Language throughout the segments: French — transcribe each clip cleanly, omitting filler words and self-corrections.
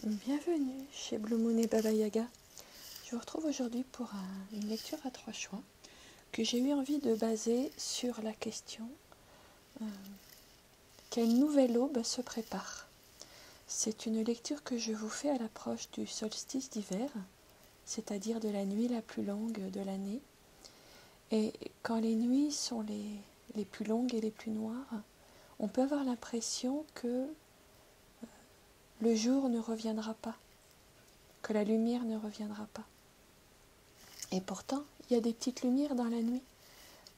Bienvenue chez Blue Moon et Baba Yaga. Je vous retrouve aujourd'hui pour une lecture à 3 choix que j'ai eu envie de baser sur la question quelle nouvelle aube se prépare. C'est une lecture que je vous fais à l'approche du solstice d'hiver, c'est-à-dire de la nuit la plus longue de l'année. Et quand les nuits sont les plus longues et les plus noires, on peut avoir l'impression que le jour ne reviendra pas, que la lumière ne reviendra pas. Et pourtant, il y a des petites lumières dans la nuit,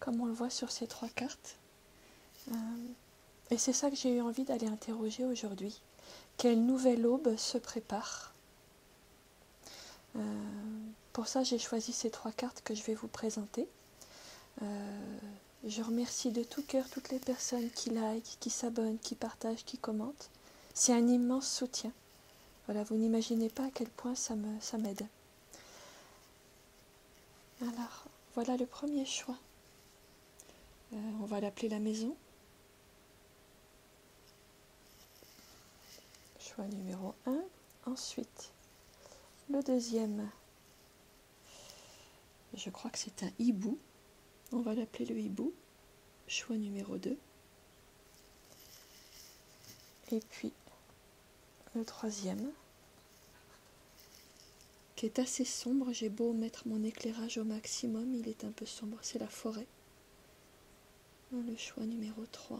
comme on le voit sur ces 3 cartes. Et c'est ça que j'ai eu envie d'aller interroger aujourd'hui. Quelle nouvelle aube se prépare ? Pour ça, j'ai choisi ces 3 cartes que je vais vous présenter. Je remercie de tout cœur toutes les personnes qui likent, qui s'abonnent, qui partagent, qui commentent. C'est un immense soutien. Voilà, vous n'imaginez pas à quel point ça m'aide. Alors, voilà le premier choix. On va l'appeler la maison. Choix numéro 1. Ensuite, le deuxième, je crois que c'est un hibou. On va l'appeler le hibou. Choix numéro 2. Et puis, le troisième, qui est assez sombre. J'ai beau mettre mon éclairage au maximum, il est un peu sombre. C'est la forêt. Le choix numéro 3.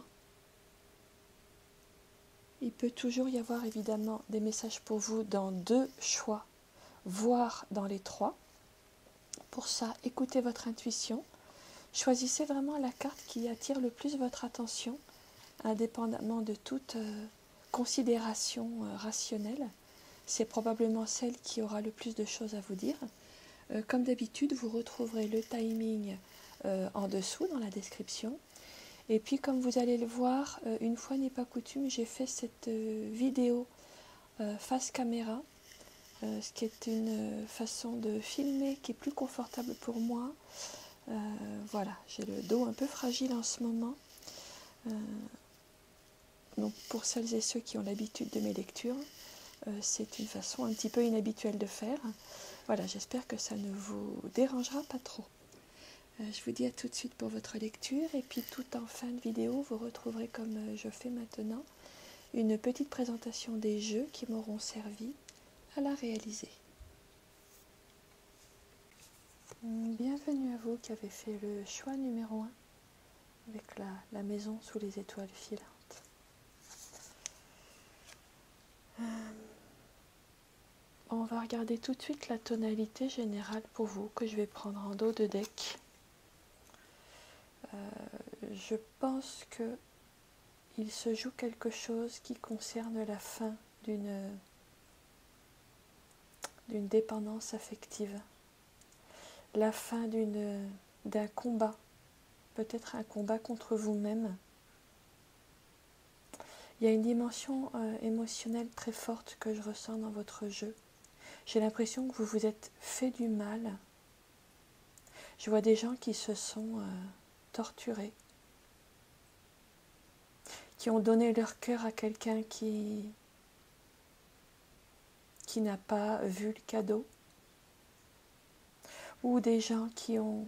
Il peut toujours y avoir évidemment des messages pour vous dans 2 choix, voire dans les 3. Pour ça, écoutez votre intuition. Choisissez vraiment la carte qui attire le plus votre attention, indépendamment de toute considération rationnelle. C'est probablement celle qui aura le plus de choses à vous dire. Comme d'habitude, vous retrouverez le timing en dessous dans la description. Et puis, comme vous allez le voir, une fois n'est pas coutume, j'ai fait cette vidéo face caméra, ce qui est une façon de filmer qui est plus confortable pour moi. Voilà, j'ai le dos un peu fragile en ce moment. Donc pour celles et ceux qui ont l'habitude de mes lectures, c'est une façon un petit peu inhabituelle de faire. Voilà, j'espère que ça ne vous dérangera pas trop. Je vous dis à tout de suite pour votre lecture et puis tout en fin de vidéo, vous retrouverez comme je fais maintenant une petite présentation des jeux qui m'auront servi à la réaliser. Bienvenue à vous qui avez fait le choix numéro 1 avec la maison sous les étoiles filantes. On va regarder tout de suite la tonalité générale pour vous que je vais prendre en dos de deck. Je pense que il se joue quelque chose qui concerne la fin d'une dépendance affective, la fin d'un combat, peut-être un combat contre vous-même. Il y a une dimension émotionnelle très forte que je ressens dans votre jeu. J'ai l'impression que vous vous êtes fait du mal. Je vois des gens qui se sont torturés, qui ont donné leur cœur à quelqu'un qui n'a pas vu le cadeau, ou des gens qui ont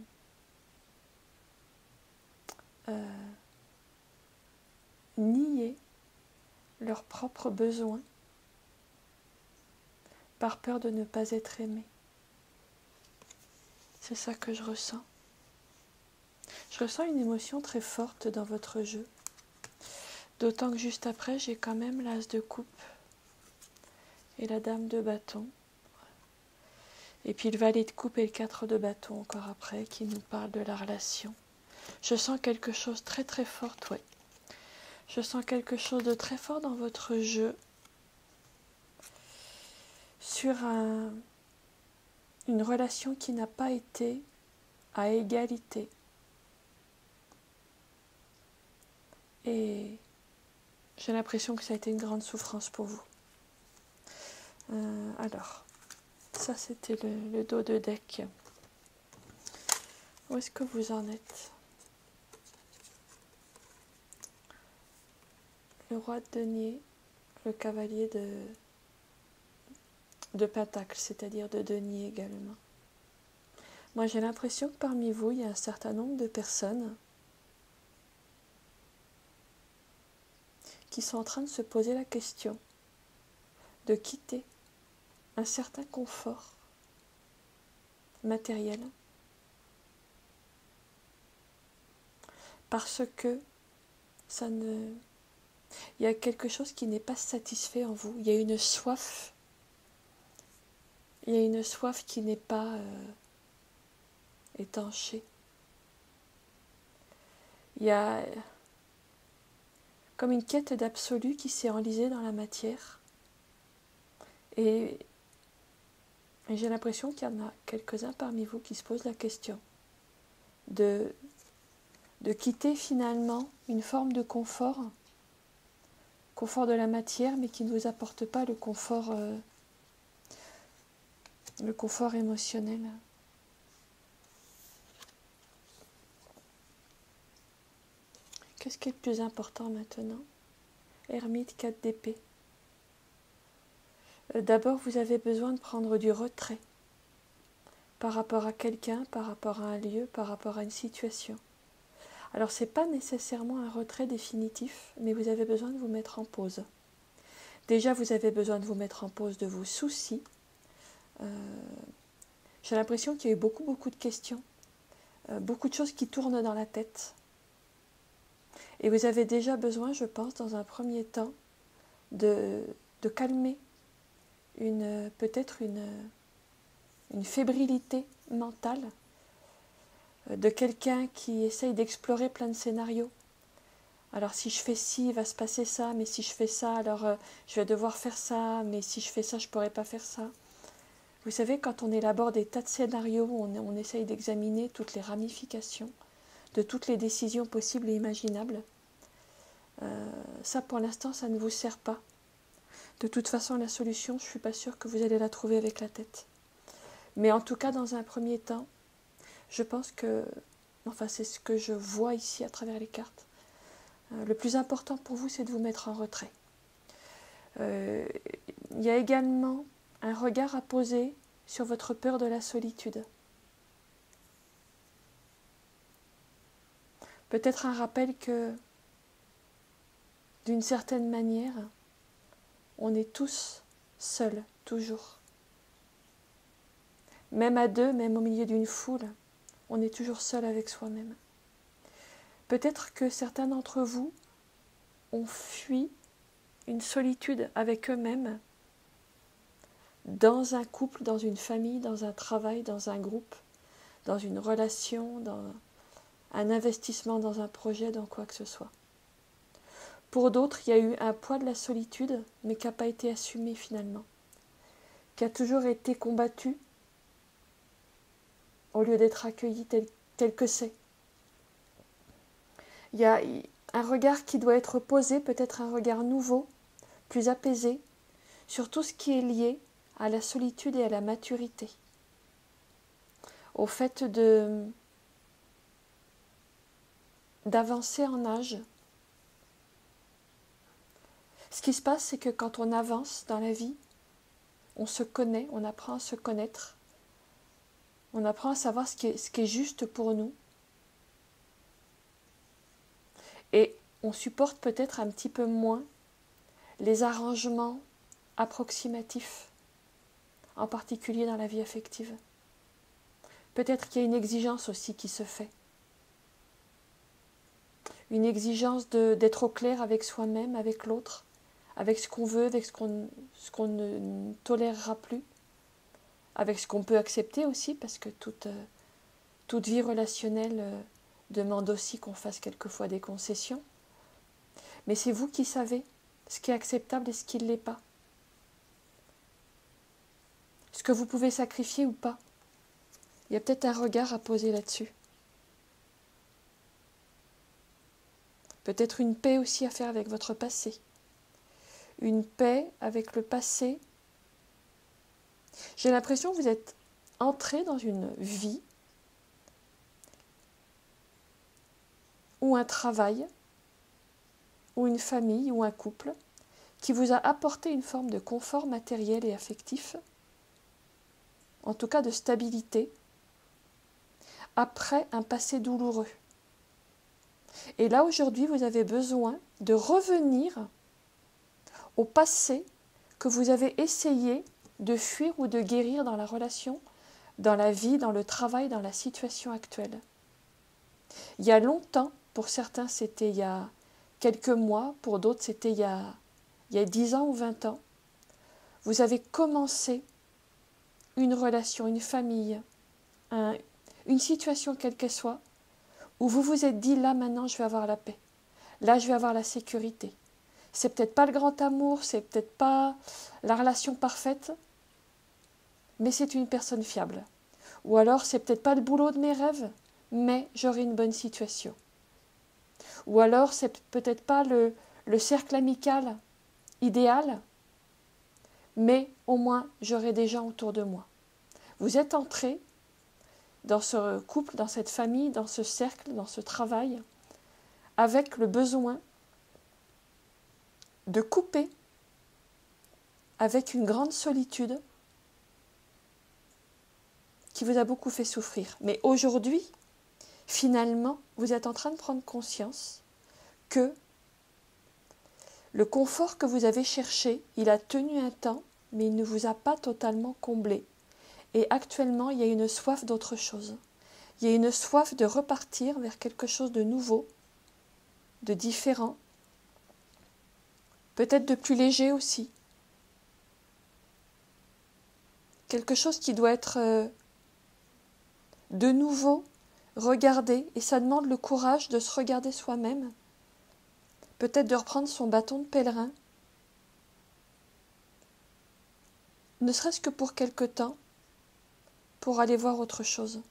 nié leurs propres besoins par peur de ne pas être aimé. C'est ça que je ressens. Je ressens une émotion très forte dans votre jeu. D'autant que juste après, j'ai quand même l'as de coupe et la dame de bâton. Et puis le valet de coupe et le 4 de bâton encore après qui nous parle de la relation. Je sens quelque chose très très fort, ouais. Je sens quelque chose de très fort dans votre jeu sur une relation qui n'a pas été à égalité. Et j'ai l'impression que ça a été une grande souffrance pour vous. Alors, ça c'était le dos de deck. Où est-ce que vous en êtes ? Le roi de denier, le cavalier de Pentacle, c'est-à-dire de denier également. Moi, j'ai l'impression que parmi vous, il y a un certain nombre de personnes qui sont en train de se poser la question de quitter un certain confort matériel parce que il y a quelque chose qui n'est pas satisfait en vous. Il y a une soif. Il y a une soif qui n'est pas étanchée. Il y a comme une quête d'absolu qui s'est enlisée dans la matière. Et j'ai l'impression qu'il y en a quelques-uns parmi vous qui se posent la question de quitter finalement une forme de confort de la matière, mais qui ne vous apporte pas le confort émotionnel. Qu'est-ce qui est le plus important maintenant? Ermite, 4 d'épée. D'abord, vous avez besoin de prendre du retrait par rapport à quelqu'un, par rapport à un lieu, par rapport à une situation. Alors, ce n'est pas nécessairement un retrait définitif, mais vous avez besoin de vous mettre en pause. Déjà, vous avez besoin de vous mettre en pause de vos soucis. J'ai l'impression qu'il y a eu beaucoup de questions, beaucoup de choses qui tournent dans la tête. Et vous avez déjà besoin, je pense, dans un premier temps, de calmer peut-être une fébrilité mentale de quelqu'un qui essaye d'explorer plein de scénarios. Alors si je fais ci, il va se passer ça, mais si je fais ça, alors je vais devoir faire ça, mais si je fais ça, je ne pourrai pas faire ça. Vous savez, quand on élabore des tas de scénarios, on essaye d'examiner toutes les ramifications de toutes les décisions possibles et imaginables. Ça, pour l'instant, ça ne vous sert pas. De toute façon, la solution, je ne suis pas sûre que vous allez la trouver avec la tête. Mais en tout cas, dans un premier temps, je pense que, enfin c'est ce que je vois ici à travers les cartes, le plus important pour vous, c'est de vous mettre en retrait. Il y a également un regard à poser sur votre peur de la solitude. Peut-être un rappel que, d'une certaine manière, on est tous seuls, toujours. Même à deux, même au milieu d'une foule, on est toujours seul avec soi-même. Peut-être que certains d'entre vous ont fui une solitude avec eux-mêmes dans un couple, dans une famille, dans un travail, dans un groupe, dans une relation, dans un investissement dans un projet, dans quoi que ce soit. Pour d'autres, il y a eu un poids de la solitude, mais qui n'a pas été assumé finalement, qui a toujours été combattu au lieu d'être accueilli tel que c'est. Il y a un regard qui doit être posé, peut-être un regard nouveau, plus apaisé, sur tout ce qui est lié à la solitude et à la maturité, au fait d'avancer en âge. Ce qui se passe, c'est que quand on avance dans la vie, on se connaît, on apprend à se connaître, on apprend à savoir ce qui est juste pour nous. Et on supporte peut-être un petit peu moins les arrangements approximatifs, en particulier dans la vie affective. Peut-être qu'il y a une exigence aussi qui se fait. Une exigence d'être au clair avec soi-même, avec l'autre, avec ce qu'on veut, avec ce qu'on ne tolérera plus, avec ce qu'on peut accepter aussi, parce que toute vie relationnelle demande aussi qu'on fasse quelquefois des concessions. Mais c'est vous qui savez ce qui est acceptable et ce qui ne l'est pas. Ce que vous pouvez sacrifier ou pas. Il y a peut-être un regard à poser là-dessus. Peut-être une paix aussi à faire avec votre passé. Une paix avec le passé. J'ai l'impression que vous êtes entré dans une vie ou un travail, ou une famille, ou un couple, qui vous a apporté une forme de confort matériel et affectif, en tout cas de stabilité, après un passé douloureux. Et là, aujourd'hui, vous avez besoin de revenir au passé que vous avez essayé de fuir ou de guérir dans la relation, dans la vie, dans le travail, dans la situation actuelle. Il y a longtemps, pour certains c'était il y a quelques mois, pour d'autres c'était il y a 10 ans ou 20 ans, vous avez commencé une relation, une famille, une situation quelle qu'elle soit, où vous vous êtes dit là maintenant je vais avoir la paix, là je vais avoir la sécurité. C'est peut-être pas le grand amour, c'est peut-être pas la relation parfaite, mais c'est une personne fiable. Ou alors c'est peut-être pas le boulot de mes rêves, mais j'aurai une bonne situation. Ou alors c'est peut-être pas le cercle amical idéal, mais au moins j'aurai des gens autour de moi. Vous êtes entré dans ce couple, dans cette famille, dans ce cercle, dans ce travail, avec le besoin de couper avec une grande solitude qui vous a beaucoup fait souffrir. Mais aujourd'hui, finalement, vous êtes en train de prendre conscience que le confort que vous avez cherché, il a tenu un temps, mais il ne vous a pas totalement comblé. Et actuellement, il y a une soif d'autre chose. Il y a une soif de repartir vers quelque chose de nouveau, de différent, peut-être de plus léger aussi. Quelque chose qui doit être de nouveau regardé, et ça demande le courage de se regarder soi-même, peut-être de reprendre son bâton de pèlerin, ne serait-ce que pour quelque temps, pour aller voir autre chose,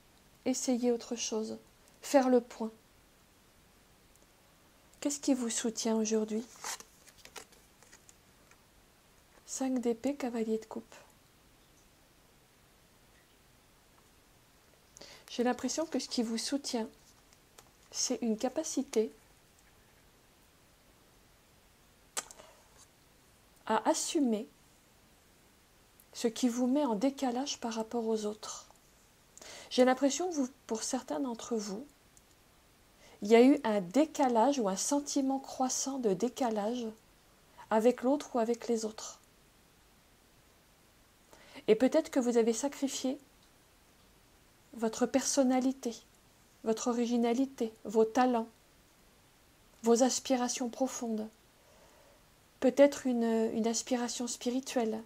essayer autre chose, faire le point. Qu'est-ce qui vous soutient aujourd'hui? 5 d'épée, cavalier de coupe. J'ai l'impression que ce qui vous soutient, c'est une capacité à assumer ce qui vous met en décalage par rapport aux autres. J'ai l'impression que pour certains d'entre vous, il y a eu un décalage ou un sentiment croissant de décalage avec l'autre ou avec les autres. Et peut-être que vous avez sacrifié votre personnalité, votre originalité, vos talents, vos aspirations profondes, peut-être une aspiration spirituelle,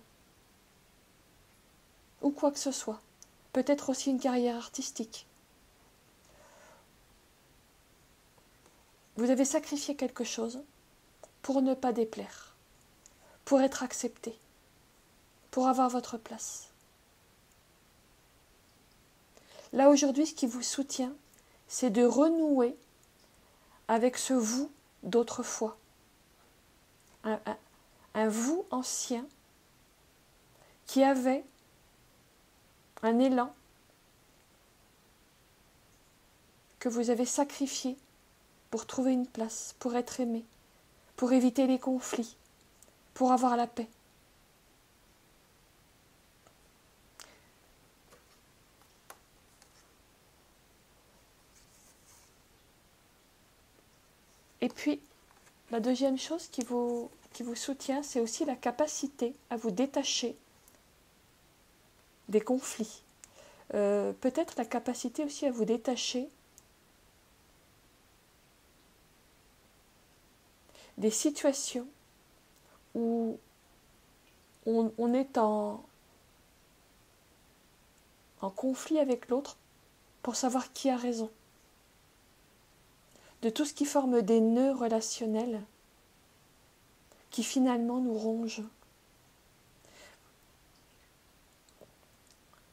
ou quoi que ce soit, peut-être aussi une carrière artistique. Vous avez sacrifié quelque chose pour ne pas déplaire, pour être accepté, pour avoir votre place. Là aujourd'hui, ce qui vous soutient, c'est de renouer avec ce vous d'autrefois. Un vous ancien qui avait un élan que vous avez sacrifié pour trouver une place, pour être aimé, pour éviter les conflits, pour avoir la paix. Et puis, la deuxième chose qui vous soutient, c'est aussi la capacité à vous détacher des conflits. Peut-être la capacité aussi à vous détacher des situations où on est en conflit avec l'autre pour savoir qui a raison. De tout ce qui forme des nœuds relationnels qui finalement nous rongent.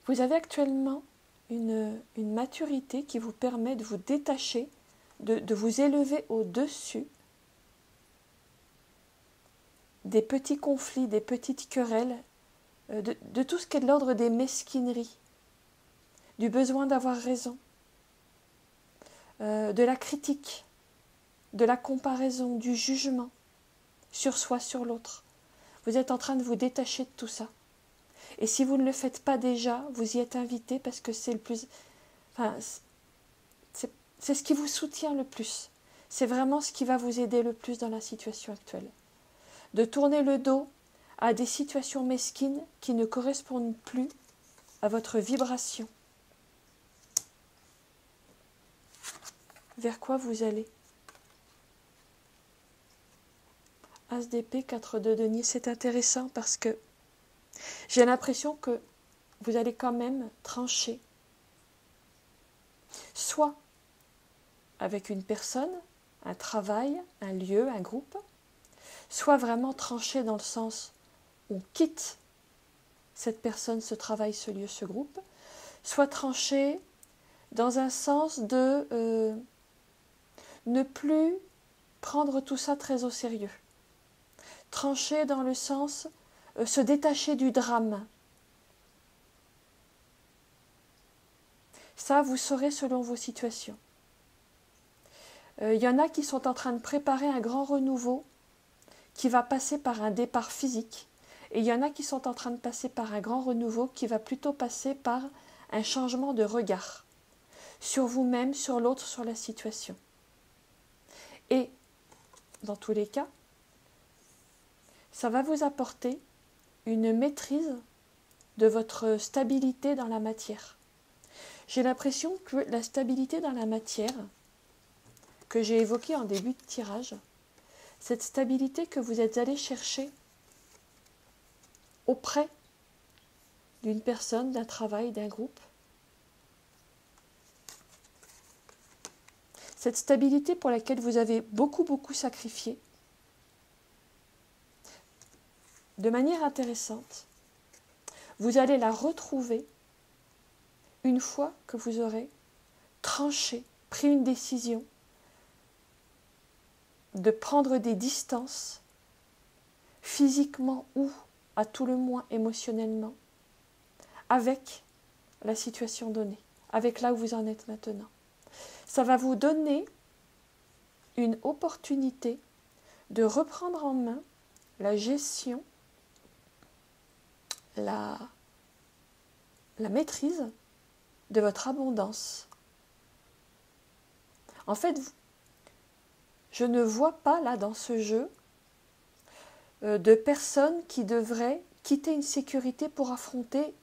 Vous avez actuellement une maturité qui vous permet de vous détacher, de vous élever au-dessus des petits conflits, des petites querelles, de tout ce qui est de l'ordre des mesquineries, du besoin d'avoir raison, de la critique, de la comparaison, du jugement sur soi, sur l'autre. Vous êtes en train de vous détacher de tout ça. Et si vous ne le faites pas déjà, vous y êtes invité parce que c'est le plus... Enfin, c'est ce qui vous soutient le plus. C'est vraiment ce qui va vous aider le plus dans la situation actuelle. De tourner le dos à des situations mesquines qui ne correspondent plus à votre vibration. Vers quoi vous allez? As d'épée, 4 de denier, c'est intéressant parce que j'ai l'impression que vous allez quand même trancher. Soit avec une personne, un travail, un lieu, un groupe, soit vraiment trancher dans le sens où on quitte cette personne, ce travail, ce lieu, ce groupe, soit trancher dans un sens de ne plus prendre tout ça très au sérieux. Trancher dans le sens se détacher du drame. Ça, vous saurez selon vos situations. Y en a qui sont en train de préparer un grand renouveau qui va passer par un départ physique. Et il y en a qui sont en train de passer par un grand renouveau qui va plutôt passer par un changement de regard sur vous-même, sur l'autre, sur la situation. Et dans tous les cas, ça va vous apporter une maîtrise de votre stabilité dans la matière. J'ai l'impression que la stabilité dans la matière, que j'ai évoquée en début de tirage, cette stabilité que vous êtes allé chercher auprès d'une personne, d'un travail, d'un groupe, cette stabilité pour laquelle vous avez beaucoup sacrifié, de manière intéressante, vous allez la retrouver une fois que vous aurez tranché, pris une décision de prendre des distances, physiquement ou à tout le moins émotionnellement, avec la situation donnée, avec là où vous en êtes maintenant. Ça va vous donner une opportunité de reprendre en main la gestion, la maîtrise de votre abondance. En fait, je ne vois pas là dans ce jeu de personnes qui devraient quitter une sécurité pour affronter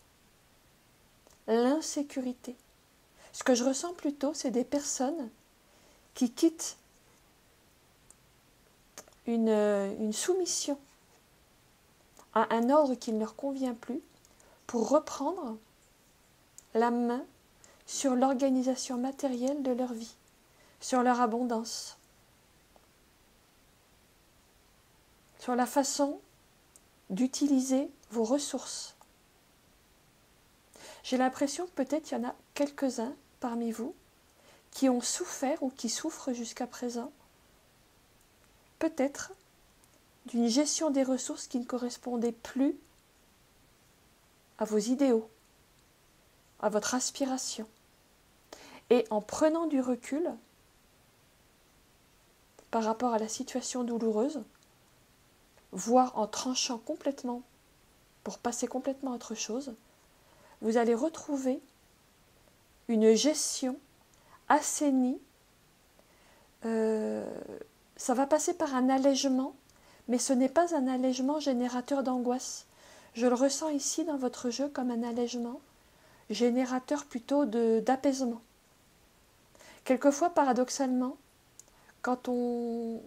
l'insécurité. Ce que je ressens plutôt, c'est des personnes qui quittent une soumission à un ordre qui ne leur convient plus pour reprendre la main sur l'organisation matérielle de leur vie, sur leur abondance, sur la façon d'utiliser vos ressources. J'ai l'impression que peut-être il y en a quelques-uns parmi vous qui ont souffert ou qui souffrent jusqu'à présent, peut-être d'une gestion des ressources qui ne correspondait plus à vos idéaux, à votre aspiration. Et en prenant du recul par rapport à la situation douloureuse, voire en tranchant complètement pour passer complètement à autre chose, vous allez retrouver une gestion assainie. Ça va passer par un allègement, mais ce n'est pas un allègement générateur d'angoisse. Je le ressens ici dans votre jeu comme un allègement générateur plutôt d'apaisement. Quelquefois, paradoxalement, quand on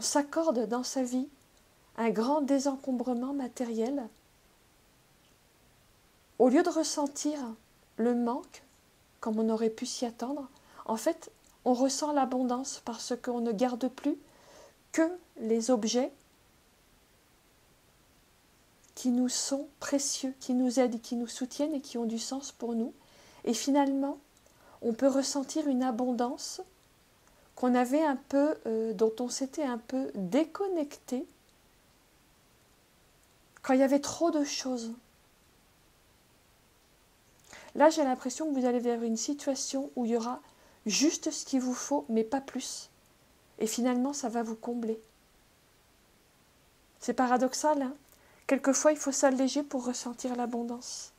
s'accorde dans sa vie un grand désencombrement matériel, au lieu de ressentir le manque, comme on aurait pu s'y attendre, en fait, on ressent l'abondance parce qu'on ne garde plus que les objets qui nous sont précieux, qui nous aident, qui nous soutiennent et qui ont du sens pour nous. Et finalement, on peut ressentir une abondance qu'on avait un peu, dont on s'était un peu déconnecté quand il y avait trop de choses. Là, j'ai l'impression que vous allez vers une situation où il y aura juste ce qu'il vous faut, mais pas plus. Et finalement, ça va vous combler. C'est paradoxal, hein ? Quelquefois, il faut s'alléger pour ressentir l'abondance.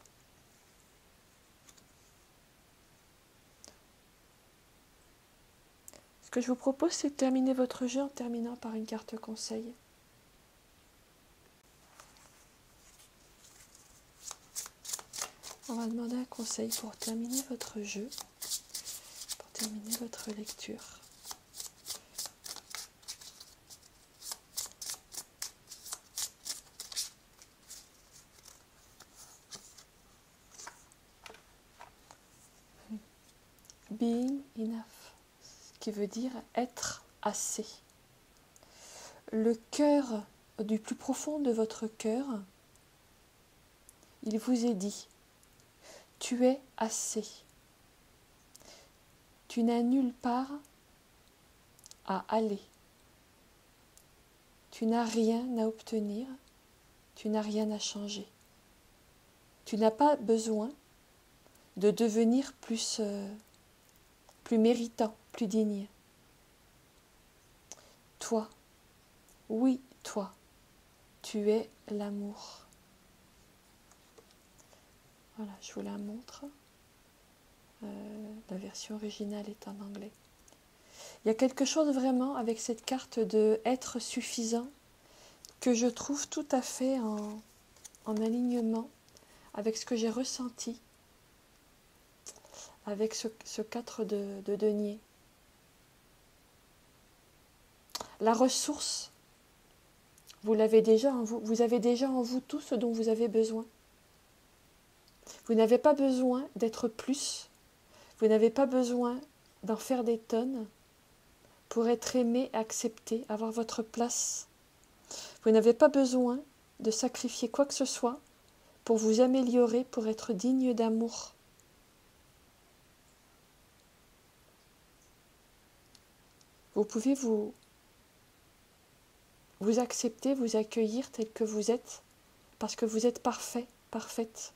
Ce que je vous propose, c'est de terminer votre jeu en terminant par une carte conseil. On va demander un conseil pour terminer votre jeu, pour terminer votre lecture. Being enough, ce qui veut dire être assez. Le cœur, du plus profond de votre cœur, il vous est dit, tu es assez. Tu n'as nulle part à aller. Tu n'as rien à obtenir, tu n'as rien à changer. Tu n'as pas besoin de devenir plus méritant, plus digne. Toi, oui, toi, tu es l'amour. Voilà, je vous la montre. La version originale est en anglais. Il y a quelque chose vraiment avec cette carte de être suffisant que je trouve tout à fait en alignement avec ce que j'ai ressenti avec ce 4 de denier. La ressource, vous l'avez déjà en vous. Vous avez déjà en vous tout ce dont vous avez besoin. Vous n'avez pas besoin d'être plus. Vous n'avez pas besoin d'en faire des tonnes pour être aimé, accepté, avoir votre place. Vous n'avez pas besoin de sacrifier quoi que ce soit pour vous améliorer, pour être digne d'amour. Vous pouvez vous accepter, vous accueillir tel que vous êtes, parce que vous êtes parfait, parfaite.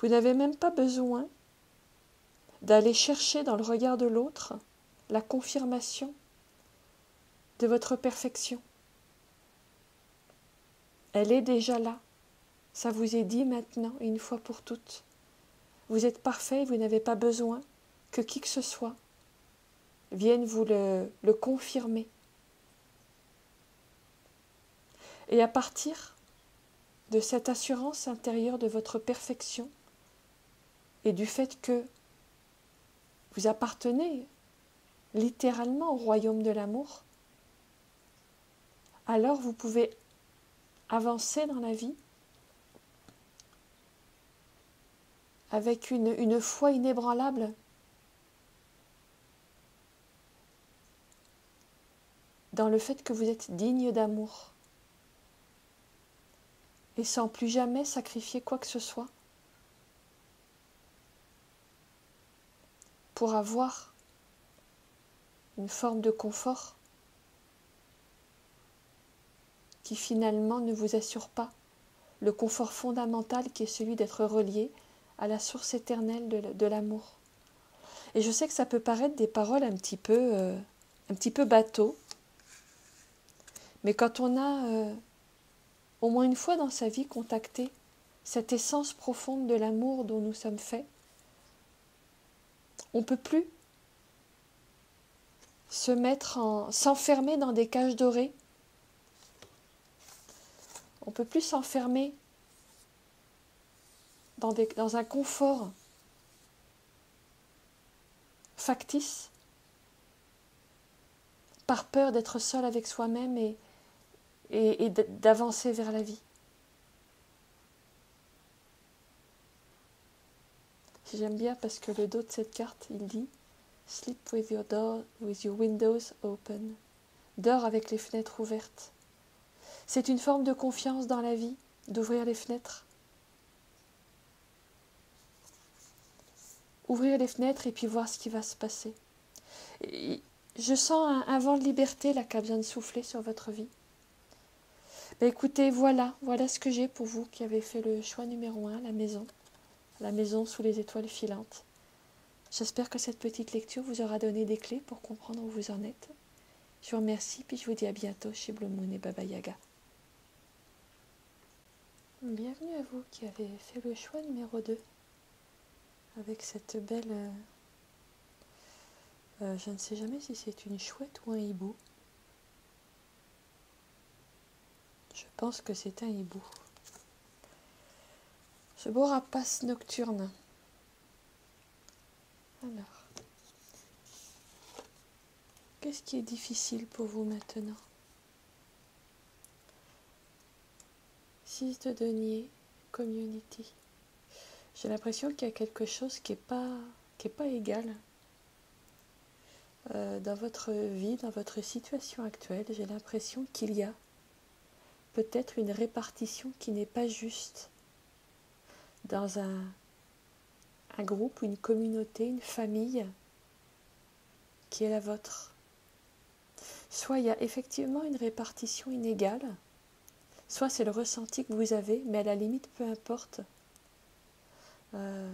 Vous n'avez même pas besoin d'aller chercher dans le regard de l'autre la confirmation de votre perfection. Elle est déjà là. Ça vous est dit maintenant, une fois pour toutes. Vous êtes parfait, vous n'avez pas besoin que qui que ce soit vienne vous le confirmer. Et à partir de cette assurance intérieure de votre perfection et du fait que vous appartenez littéralement au royaume de l'amour, alors vous pouvez avancer dans la vie avec une foi inébranlable dans le fait que vous êtes digne d'amour et sans plus jamais sacrifier quoi que ce soit pour avoir une forme de confort qui finalement ne vous assure pas le confort fondamental qui est celui d'être relié à la source éternelle de l'amour. Et je sais que ça peut paraître des paroles un petit peu bateau, mais quand on a au moins une fois dans sa vie contacté cette essence profonde de l'amour dont nous sommes faits, on ne peut plus s'enfermer dans des cages dorées. On ne peut plus s'enfermer dans un confort factice par peur d'être seul avec soi-même et d'avancer vers la vie. J'aime bien parce que le dos de cette carte, il dit « Sleep with your windows open ». Dors avec les fenêtres ouvertes. C'est une forme de confiance dans la vie, d'ouvrir les fenêtres. Ouvrir les fenêtres et puis voir ce qui va se passer. Et je sens un vent de liberté là qui a besoin de souffler sur votre vie. Ben écoutez, voilà ce que j'ai pour vous qui avez fait le choix numéro 1, la maison sous les étoiles filantes. J'espère que cette petite lecture vous aura donné des clés pour comprendre où vous en êtes Je vous remercie, puis je vous dis à bientôt chez Blue Moon et Baba Yaga. Bienvenue à vous qui avez fait le choix numéro 2, avec cette belle... je ne sais jamais si c'est une chouette ou un hibou. Je pense que c'est un hibou. Ce beau rapace nocturne. Alors, qu'est-ce qui est difficile pour vous maintenant? 6 de denier, community. J'ai l'impression qu'il y a quelque chose qui est pas égal dans votre vie, dans votre situation actuelle. J'ai l'impression qu'il y a peut-être une répartition qui n'est pas juste dans un groupe, une communauté, une famille qui est la vôtre. Soit il y a effectivement une répartition inégale, soit c'est le ressenti que vous avez, mais à la limite, peu importe. J'ai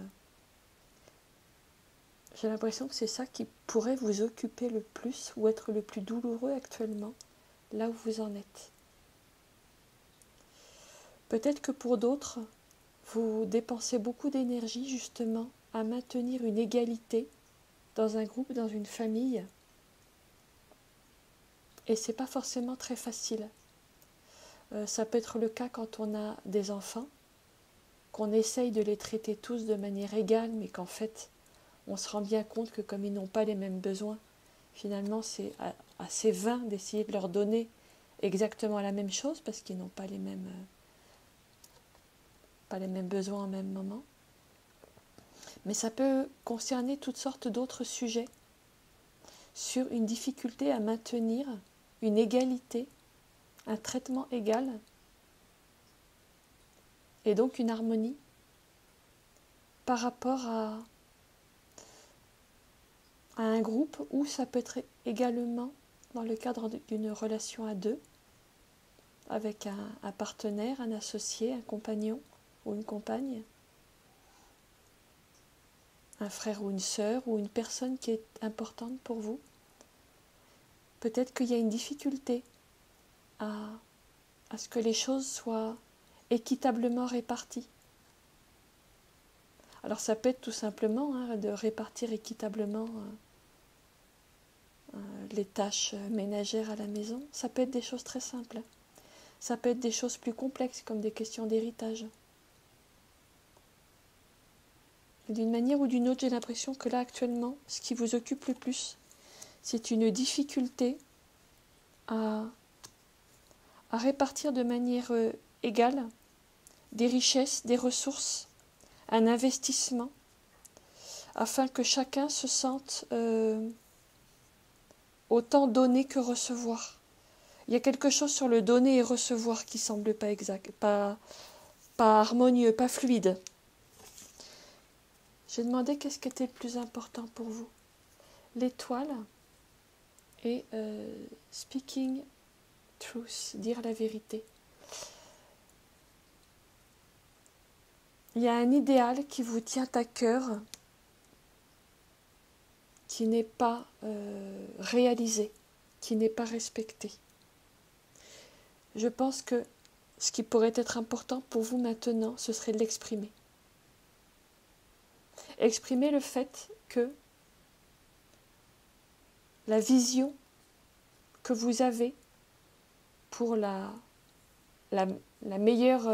l'impression que c'est ça qui pourrait vous occuper le plus ou être le plus douloureux actuellement, là où vous en êtes. Peut-être que pour d'autres, vous dépensez beaucoup d'énergie justement à maintenir une égalité dans un groupe, dans une famille. Et c'est pas forcément très facile. Ça peut être le cas quand on a des enfants, qu'on essaye de les traiter tous de manière égale, mais qu'en fait, on se rend bien compte que comme ils n'ont pas les mêmes besoins, finalement c'est assez vain d'essayer de leur donner exactement la même chose parce qu'ils n'ont pas les mêmes besoins au même moment. Mais ça peut concerner toutes sortes d'autres sujets sur une difficulté à maintenir une égalité, un traitement égal et donc une harmonie par rapport à un groupe, ou ça peut être également dans le cadre d'une relation à deux avec un partenaire, un associé, un compagnon ou une compagne, un frère ou une sœur ou une personne qui est importante pour vous. Peut-être qu'il y a une difficulté à ce que les choses soient équitablement réparties. Alors ça peut être tout simplement de répartir équitablement les tâches ménagères à la maison. Ça peut être des choses très simples. Ça peut être des choses plus complexes comme des questions d'héritage. D'une manière ou d'une autre, j'ai l'impression que là actuellement, ce qui vous occupe le plus, c'est une difficulté à répartir de manière égale des richesses, des ressources, un investissement, afin que chacun se sente autant donner que recevoir. Il y a quelque chose sur le donner et recevoir qui semble pas exact, pas harmonieux, pas fluide. J'ai demandé qu'est-ce qui était le plus important pour vous. L'étoile et speaking truth, dire la vérité. Il y a un idéal qui vous tient à cœur, qui n'est pas réalisé, qui n'est pas respecté. Je pense que ce qui pourrait être important pour vous maintenant, ce serait de l'exprimer. Exprimer le fait que la vision que vous avez pour la meilleure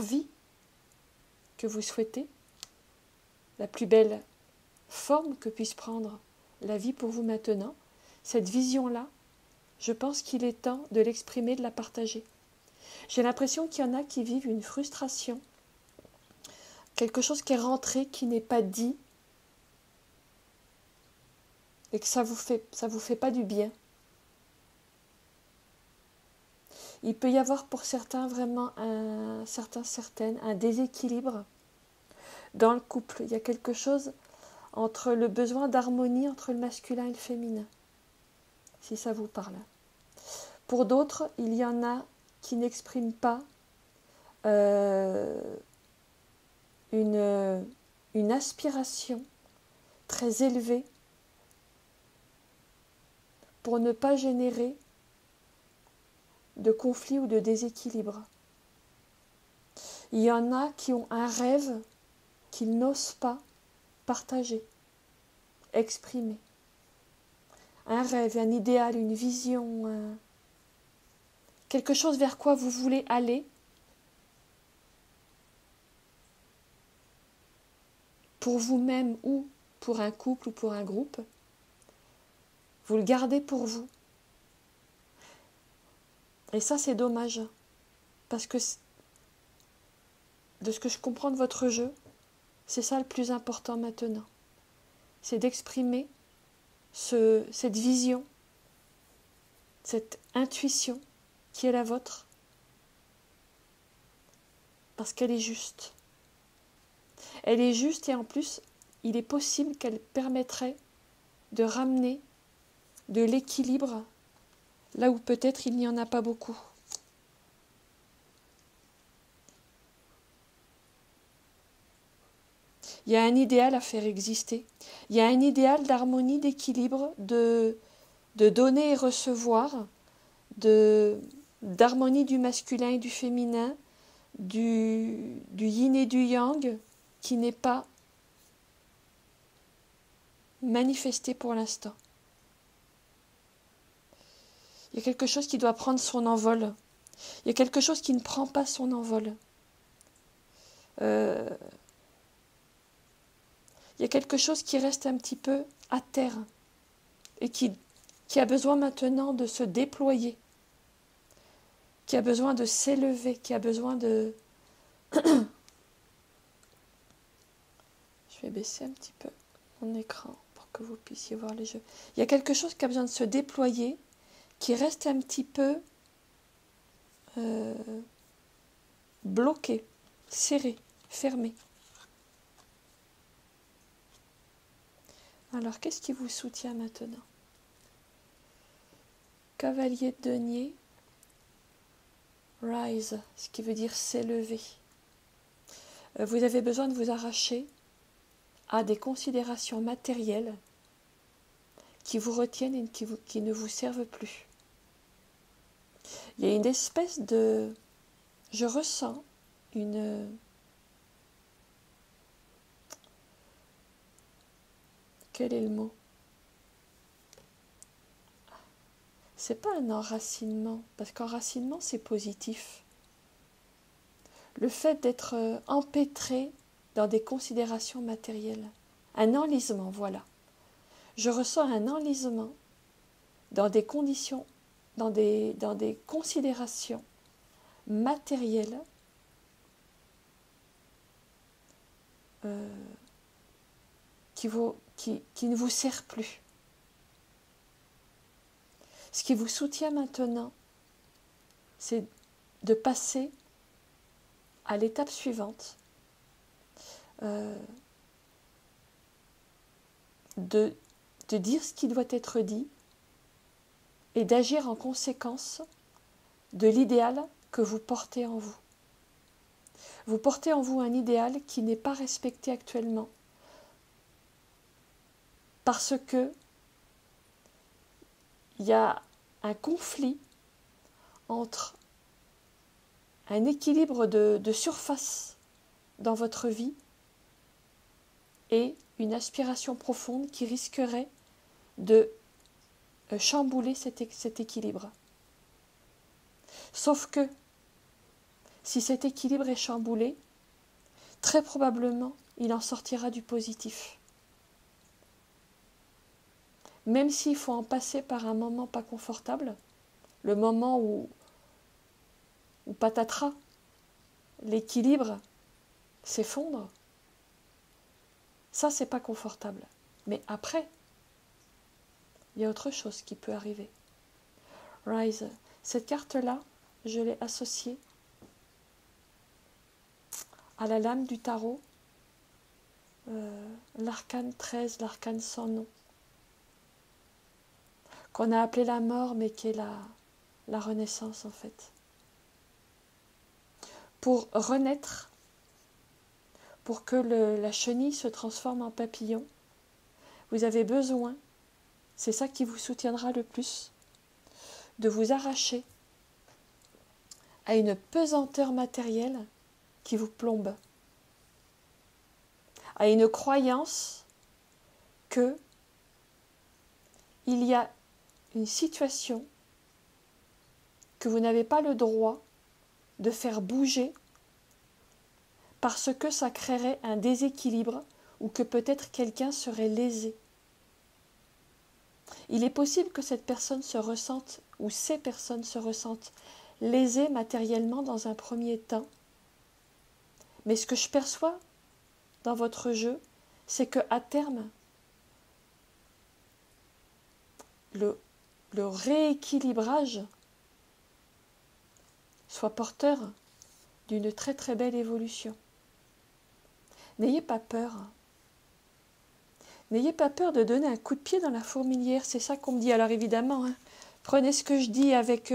vie que vous souhaitez, la plus belle forme que puisse prendre la vie pour vous maintenant, cette vision-là, je pense qu'il est temps de l'exprimer, de la partager. J'ai l'impression qu'il y en a qui vivent une frustration, quelque chose qui est rentré, qui n'est pas dit, et que ça vous fait pas du bien. Il peut y avoir pour certains vraiment un déséquilibre dans le couple. Il y a quelque chose entre le besoin d'harmonie entre le masculin et le féminin, si ça vous parle. Pour d'autres, il y en a qui n'expriment pas une aspiration très élevée pour ne pas générer de conflit ou de déséquilibre. Il y en a qui ont un rêve qu'ils n'osent pas partager, exprimer. Un rêve, un idéal, une vision, quelque chose vers quoi vous voulez aller pour vous-même ou pour un couple ou pour un groupe. Vous le gardez pour vous. Et ça, c'est dommage. Parce que de ce que je comprends de votre jeu, c'est ça le plus important maintenant. C'est d'exprimer cette vision, cette intuition qui est la vôtre. Parce qu'elle est juste. Elle est juste et en plus, il est possible qu'elle permettrait de ramener de l'équilibre là où peut-être il n'y en a pas beaucoup. Il y a un idéal à faire exister. Il y a un idéal d'harmonie, d'équilibre, de donner et recevoir, d'harmonie du masculin et du féminin, du yin et du yang, qui n'est pas manifesté pour l'instant. Il y a quelque chose qui doit prendre son envol. Il y a quelque chose qui ne prend pas son envol. Il y a quelque chose qui reste un petit peu à terre et qui a besoin maintenant de se déployer, qui a besoin de s'élever, qui a besoin de... Je vais baisser un petit peu mon écran pour que vous puissiez voir les jeux. Il y a quelque chose qui a besoin de se déployer, qui reste un petit peu bloqué, serré, fermé. Alors, qu'est-ce qui vous soutient maintenant? Cavalier de denier, rise, ce qui veut dire s'élever. Vous avez besoin de vous arracher à des considérations matérielles qui vous retiennent et qui ne vous servent plus. Il y a une espèce de... Je ressens une... Quel est le mot? C'est pas un enracinement, parce qu'enracinement c'est positif. Le fait d'être empêtré dans des considérations matérielles. Un enlisement, voilà. Je ressens un enlisement dans des conditions, dans des considérations matérielles qui ne vous sert plus. Ce qui vous soutient maintenant, c'est de passer à l'étape suivante, de dire ce qui doit être dit et d'agir en conséquence de l'idéal que vous portez en vous. Vous portez en vous un idéal qui n'est pas respecté actuellement parce que il y a un conflit entre un équilibre de surface dans votre vie et une aspiration profonde qui risquerait de chambouler cet équilibre. Sauf que si cet équilibre est chamboulé, très probablement il en sortira du positif. Même s'il faut en passer par un moment pas confortable, le moment où patatras, l'équilibre s'effondre, ça c'est pas confortable. Mais après, il y a autre chose qui peut arriver. Rise, cette carte-là, je l'ai associée à la lame du tarot, l'arcane 13, l'arcane sans nom, qu'on a appelé la mort, mais qui est la renaissance en fait. Pour renaître, pour que la chenille se transforme en papillon, vous avez besoin c'est ça qui vous soutiendra le plus, de vous arracher à une pesanteur matérielle qui vous plombe, à une croyance que il y a une situation que vous n'avez pas le droit de faire bouger parce que ça créerait un déséquilibre ou que peut-être quelqu'un serait lésé. Il est possible que cette personne se ressente, ou ces personnes se ressentent lésées matériellement dans un premier temps. Mais ce que je perçois dans votre jeu, c'est qu'à terme, le rééquilibrage soit porteur d'une très très belle évolution. N'ayez pas peur. N'ayez pas peur de donner un coup de pied dans la fourmilière, c'est ça qu'on me dit. Alors évidemment, prenez ce que je dis avec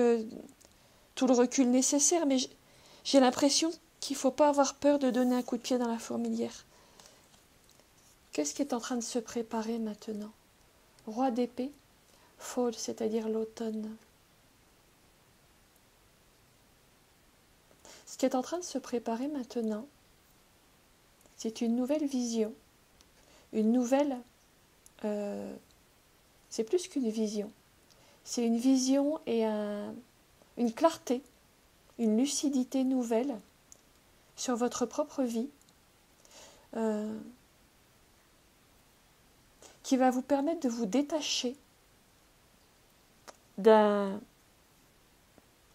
tout le recul nécessaire, mais j'ai l'impression qu'il ne faut pas avoir peur de donner un coup de pied dans la fourmilière. Qu'est-ce qui est en train de se préparer maintenant? Roi d'épée, fall, c'est-à-dire l'automne. Ce qui est en train de se préparer maintenant, c'est une nouvelle vision, une nouvelle... c'est plus qu'une vision. C'est une vision et une clarté, une lucidité nouvelle sur votre propre vie qui va vous permettre de vous détacher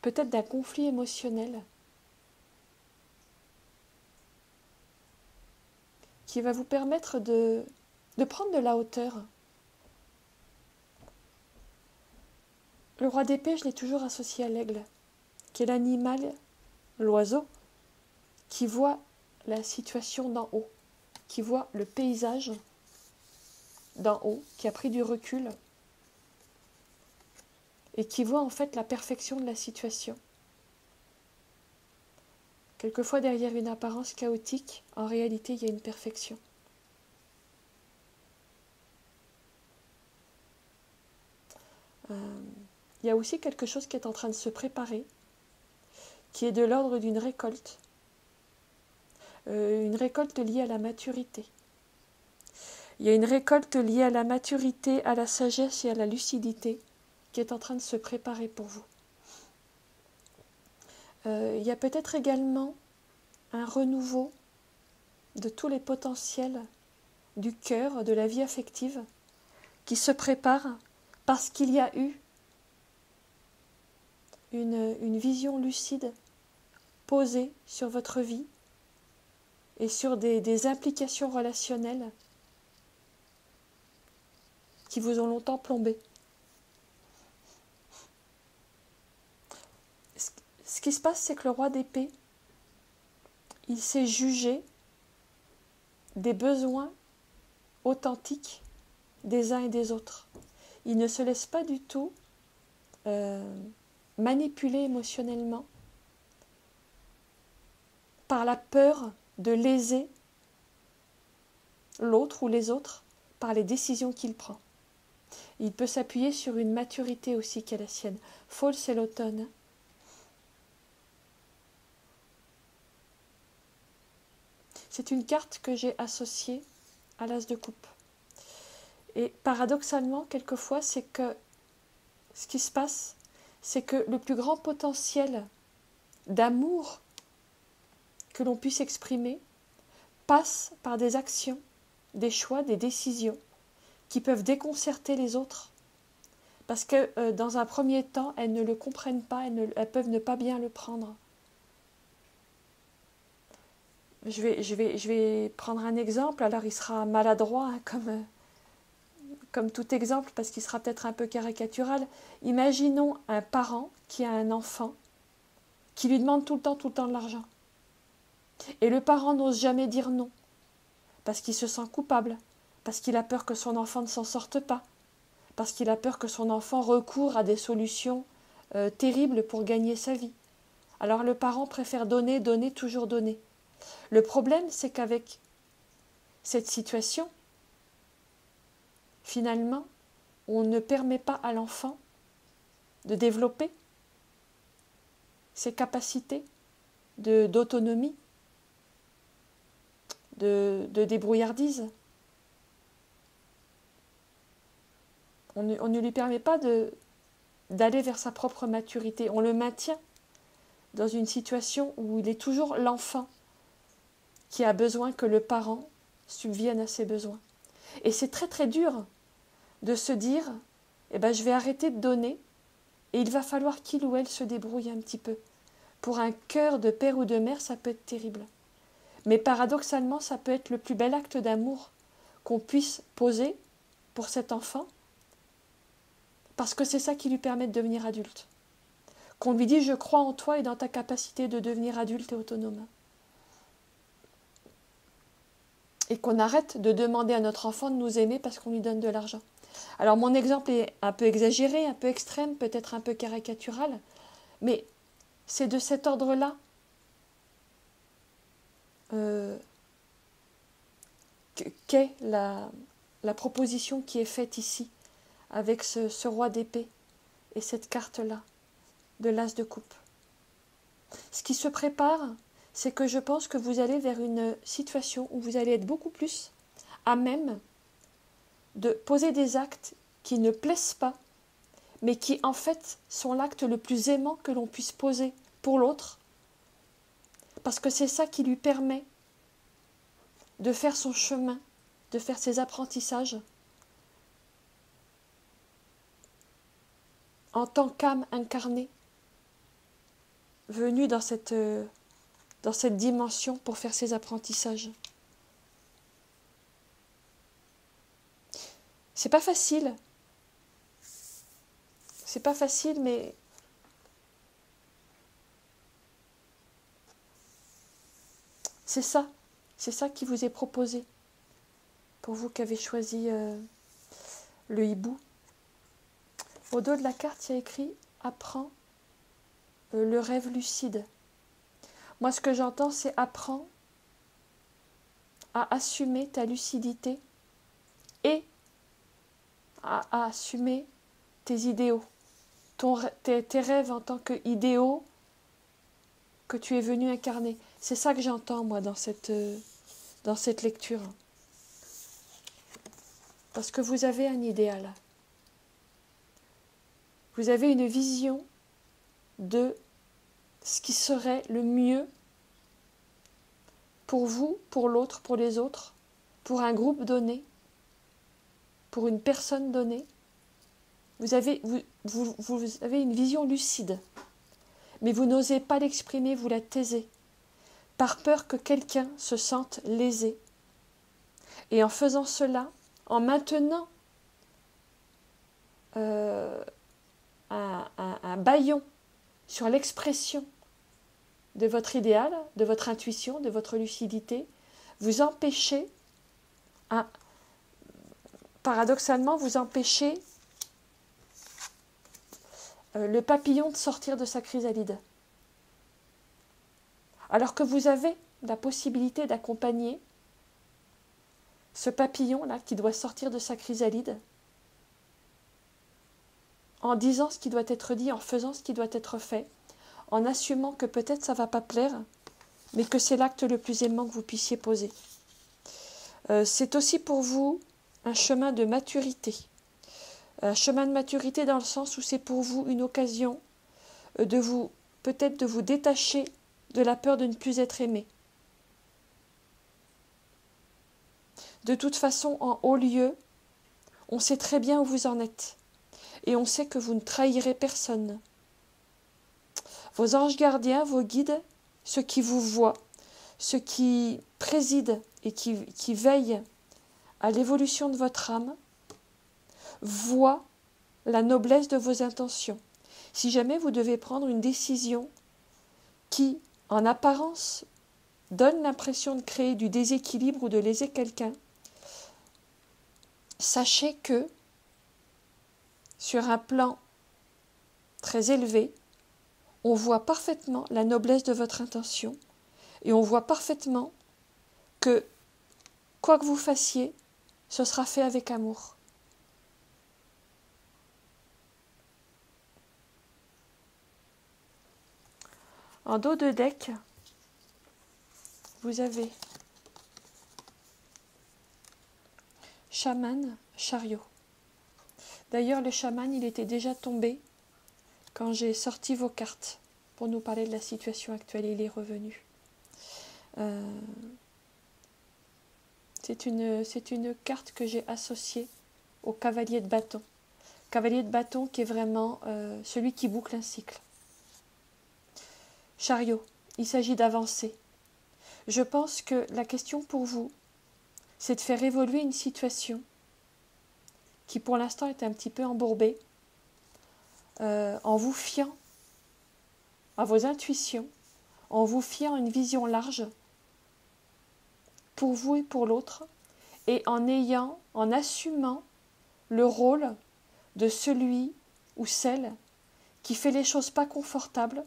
peut-être d'un conflit émotionnel qui va vous permettre de prendre de la hauteur. Le roi d'épée, je l'ai toujours associé à l'aigle, qui est l'animal, l'oiseau, qui voit la situation d'en haut, qui voit le paysage d'en haut, qui a pris du recul et qui voit en fait la perfection de la situation. Quelquefois, derrière une apparence chaotique, en réalité, il y a une perfection. Il y a aussi quelque chose qui est en train de se préparer, qui est de l'ordre d'une récolte. Une récolte liée à la maturité. Il y a une récolte liée à la maturité, à la sagesse et à la lucidité qui est en train de se préparer pour vous. Il y a peut-être également un renouveau de tous les potentiels du cœur, de la vie affective, qui se prépare parce qu'il y a eu une vision lucide posée sur votre vie et sur des implications relationnelles qui vous ont longtemps plombé. Ce qui se passe, c'est que le roi d'épée, il s'est jugé des besoins authentiques des uns et des autres. Il ne se laisse pas du tout manipuler émotionnellement par la peur de léser l'autre ou les autres par les décisions qu'il prend. Il peut s'appuyer sur une maturité aussi qui est la sienne. Fall, c'est l'automne. C'est une carte que j'ai associée à l'as de coupe. Et paradoxalement, quelquefois, c'est que ce qui se passe, c'est que le plus grand potentiel d'amour que l'on puisse exprimer passe par des actions, des choix, des décisions qui peuvent déconcerter les autres. Parce que dans un premier temps, elles ne le comprennent pas, elles peuvent ne pas bien le prendre. Je vais prendre un exemple, alors il sera maladroit comme tout exemple, parce qu'il sera peut-être un peu caricatural. Imaginons un parent qui a un enfant qui lui demande tout le temps de l'argent. Et le parent n'ose jamais dire non, parce qu'il se sent coupable, parce qu'il a peur que son enfant ne s'en sorte pas, parce qu'il a peur que son enfant recourt à des solutions terribles pour gagner sa vie. Alors le parent préfère donner, toujours donner. Le problème, c'est qu'avec cette situation, finalement, on ne permet pas à l'enfant de développer ses capacités d'autonomie, de débrouillardise. On ne lui permet pas d'aller vers sa propre maturité. On le maintient dans une situation où il est toujours l'enfant qui a besoin que le parent subvienne à ses besoins. Et c'est très très dur de se dire je vais arrêter de donner et il va falloir qu'il ou elle se débrouille un petit peu. Pour un cœur de père ou de mère, ça peut être terrible. Mais paradoxalement, ça peut être le plus bel acte d'amour qu'on puisse poser pour cet enfant, parce que c'est ça qui lui permet de devenir adulte. Qu'on lui dit « je crois en toi et dans ta capacité de devenir adulte et autonome ». Et qu'on arrête de demander à notre enfant de nous aimer parce qu'on lui donne de l'argent. Alors mon exemple est un peu exagéré, un peu extrême, peut-être un peu caricatural, mais c'est de cet ordre-là qu'est la proposition qui est faite ici, avec ce roi d'épée et cette carte-là, de l'as de coupe. Ce qui se prépare, c'est que je pense que vous allez vers une situation où vous allez être beaucoup plus à même de poser des actes qui ne plaisent pas, mais qui en fait sont l'acte le plus aimant que l'on puisse poser pour l'autre, parce que c'est ça qui lui permet de faire son chemin, de faire ses apprentissages en tant qu'âme incarnée, venue dans cette dimension pour faire ses apprentissages. C'est pas facile. C'est pas facile, mais c'est ça qui vous est proposé pour vous qui avez choisi le hibou. Au dos de la carte, il y a écrit « Apprends le rêve lucide ». Moi, ce que j'entends, c'est « Apprends à assumer ta lucidité et à assumer tes idéaux, tes rêves en tant qu'idéaux que tu es venu incarner ». C'est ça que j'entends, moi, dans cette lecture. Parce que vous avez un idéal. Vous avez une vision de ce qui serait le mieux pour vous, pour l'autre, pour les autres, pour un groupe donné, pour une personne donnée. Vous avez une vision lucide, mais vous n'osez pas l'exprimer, vous la taisez, par peur que quelqu'un se sente lésé. Et en faisant cela, en maintenant un bâillon sur l'expression de votre idéal, de votre intuition, de votre lucidité, vous empêchez, paradoxalement, vous empêchez le papillon de sortir de sa chrysalide. Alors que vous avez la possibilité d'accompagner ce papillon-là qui doit sortir de sa chrysalide en disant ce qui doit être dit, en faisant ce qui doit être fait, en assumant que peut-être ça ne va pas plaire, mais que c'est l'acte le plus aimant que vous puissiez poser. C'est aussi pour vous un chemin de maturité. Un chemin de maturité dans le sens où c'est pour vous une occasion peut-être de vous détacher de la peur de ne plus être aimé. De toute façon, en haut lieu, on sait très bien où vous en êtes. Et on sait que vous ne trahirez personne. Vos anges gardiens, vos guides, ceux qui vous voient, ceux qui président et qui veillent à l'évolution de votre âme, voient la noblesse de vos intentions. Si jamais vous devez prendre une décision qui, en apparence, donne l'impression de créer du déséquilibre ou de léser quelqu'un, sachez que, sur un plan très élevé, on voit parfaitement la noblesse de votre intention et on voit parfaitement que, quoi que vous fassiez, ce sera fait avec amour. En dos de deck, vous avez chaman, chariot. D'ailleurs, le chaman, il était déjà tombé quand j'ai sorti vos cartes pour nous parler de la situation actuelle. Il est revenu. C'est une carte que j'ai associée au cavalier de bâton. Cavalier de bâton qui est vraiment celui qui boucle un cycle. Chariot, il s'agit d'avancer. Je pense que la question pour vous, c'est de faire évoluer une situation qui pour l'instant est un petit peu embourbée, en vous fiant à vos intuitions, en vous fiant à une vision large pour vous et pour l'autre, et en assumant le rôle de celui ou celle qui fait les choses pas confortables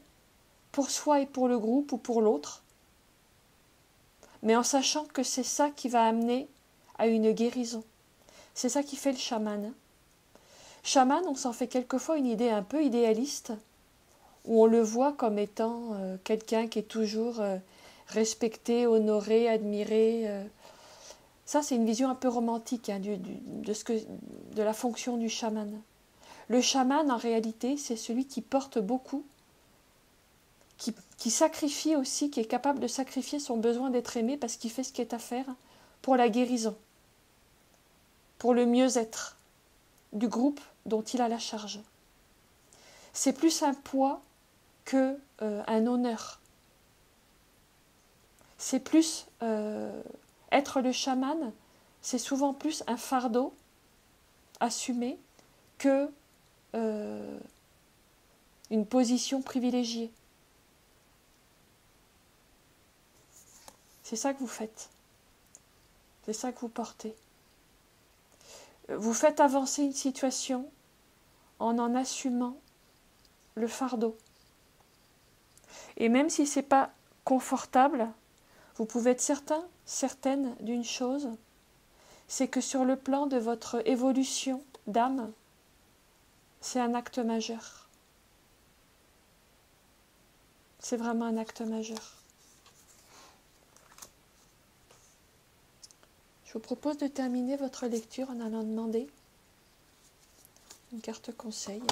pour soi et pour le groupe ou pour l'autre, mais en sachant que c'est ça qui va amener à une guérison. C'est ça qui fait le chaman. Chaman, on s'en fait quelquefois une idée un peu idéaliste, où on le voit comme étant quelqu'un qui est toujours respecté, honoré, admiré. Ça, c'est une vision un peu romantique hein, de la fonction du chaman. Le chaman, en réalité, c'est celui qui porte beaucoup, qui sacrifie aussi, qui est capable de sacrifier son besoin d'être aimé parce qu'il fait ce qui est à faire pour la guérison, pour le mieux-être du groupe dont il a la charge. C'est plus un poids que un honneur. C'est plus être le chaman, c'est souvent plus un fardeau assumé que une position privilégiée. C'est ça que vous faites. C'est ça que vous portez. Vous faites avancer une situation en assumant le fardeau. Et même si ce n'est pas confortable, vous pouvez être certaine d'une chose, c'est que sur le plan de votre évolution d'âme, c'est un acte majeur. C'est vraiment un acte majeur. Je vous propose de terminer votre lecture en allant demander une carte conseil.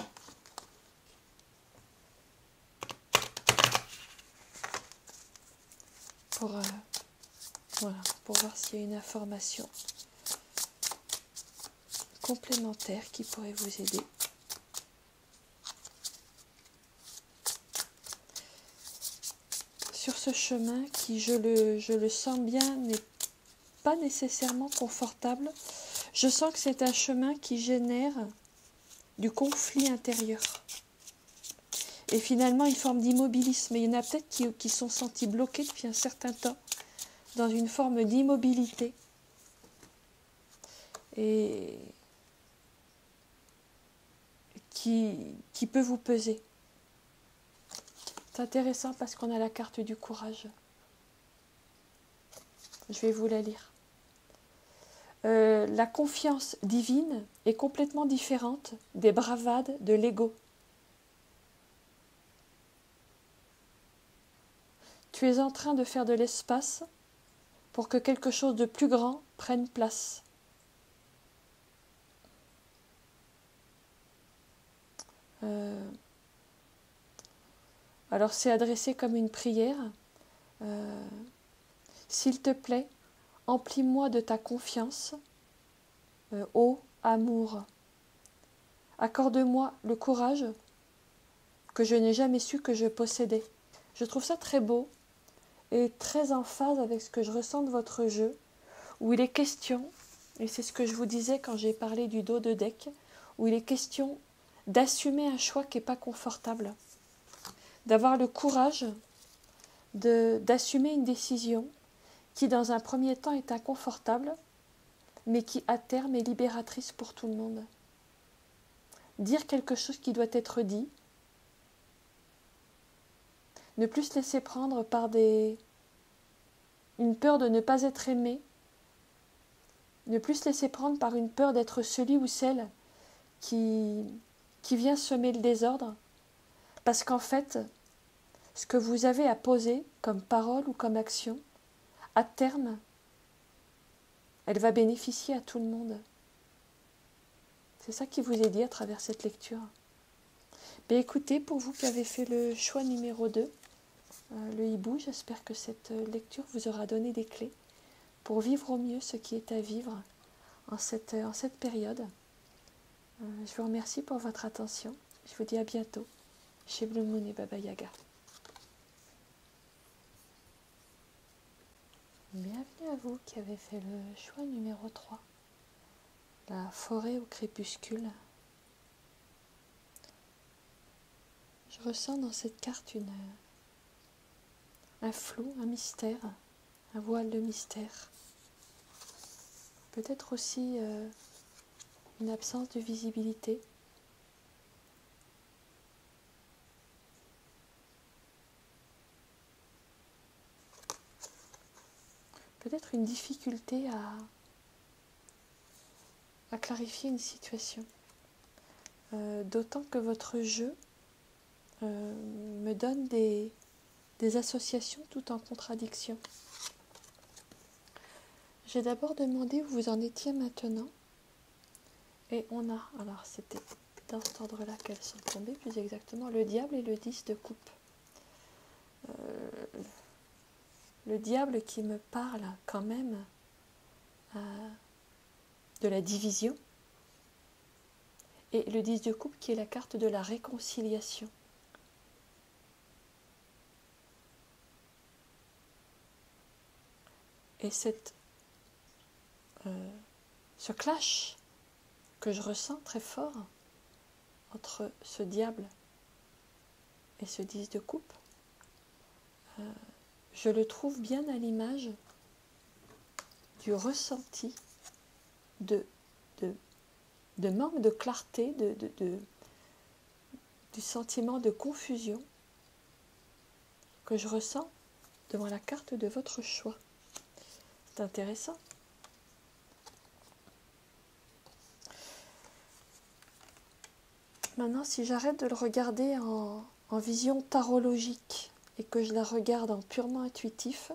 Pour voir s'il y a une information complémentaire qui pourrait vous aider. Sur ce chemin qui, je le sens bien, n'est pas nécessairement confortable, je sens que c'est un chemin qui génère du conflit intérieur. Et finalement une forme d'immobilisme. Et il y en a peut-être qui sont sentis bloqués depuis un certain temps dans une forme d'immobilité. Et qui peut vous peser. C'est intéressant parce qu'on a la carte du courage. Je vais vous la lire. La confiance divine est complètement différente des bravades de l'ego. Tu es en train de faire de l'espace pour que quelque chose de plus grand prenne place. Alors c'est adressé comme une prière. S'il te plaît, emplis-moi de ta confiance, ô amour. Accorde-moi le courage que je n'ai jamais su que je possédais. Je trouve ça très beau et très en phase avec ce que je ressens de votre jeu, où il est question, et c'est ce que je vous disais quand j'ai parlé du dos de deck, où il est question d'assumer un choix qui n'est pas confortable, d'avoir le courage d'assumer une décision qui dans un premier temps est inconfortable, mais qui à terme est libératrice pour tout le monde. Dire quelque chose qui doit être dit, ne plus se laisser prendre par une peur de ne pas être aimé, ne plus se laisser prendre par une peur d'être celui ou celle qui vient semer le désordre, parce qu'en fait, ce que vous avez à poser comme parole ou comme action, à terme, elle va bénéficier à tout le monde. C'est ça qui vous est dit à travers cette lecture. Mais écoutez, pour vous qui avez fait le choix numéro 2, le hibou, j'espère que cette lecture vous aura donné des clés pour vivre au mieux ce qui est à vivre en cette période. Je vous remercie pour votre attention. Je vous dis à bientôt chez Blue Moon et Baba Yaga. Bienvenue à vous qui avez fait le choix numéro 3, la forêt au crépuscule. Je ressens dans cette carte un flou, un mystère, un voile de mystère. Peut-être aussi une absence de visibilité. Peut-être une difficulté à clarifier une situation. D'autant que votre jeu me donne des associations tout en contradiction. J'ai d'abord demandé où vous en étiez maintenant. Et on a, alors c'était dans cet ordre-là qu'elles sont tombées, plus exactement, le diable et le 10 de coupe. Le diable qui me parle quand même de la division. Et le 10 de coupe qui est la carte de la réconciliation. Et ce clash que je ressens très fort entre ce diable et ce 10 de coupe, je le trouve bien à l'image du ressenti de manque de clarté, du sentiment de confusion que je ressens devant la carte de votre choix. C'est intéressant. Maintenant, si j'arrête de le regarder en vision tarologique et que je la regarde en purement intuitif,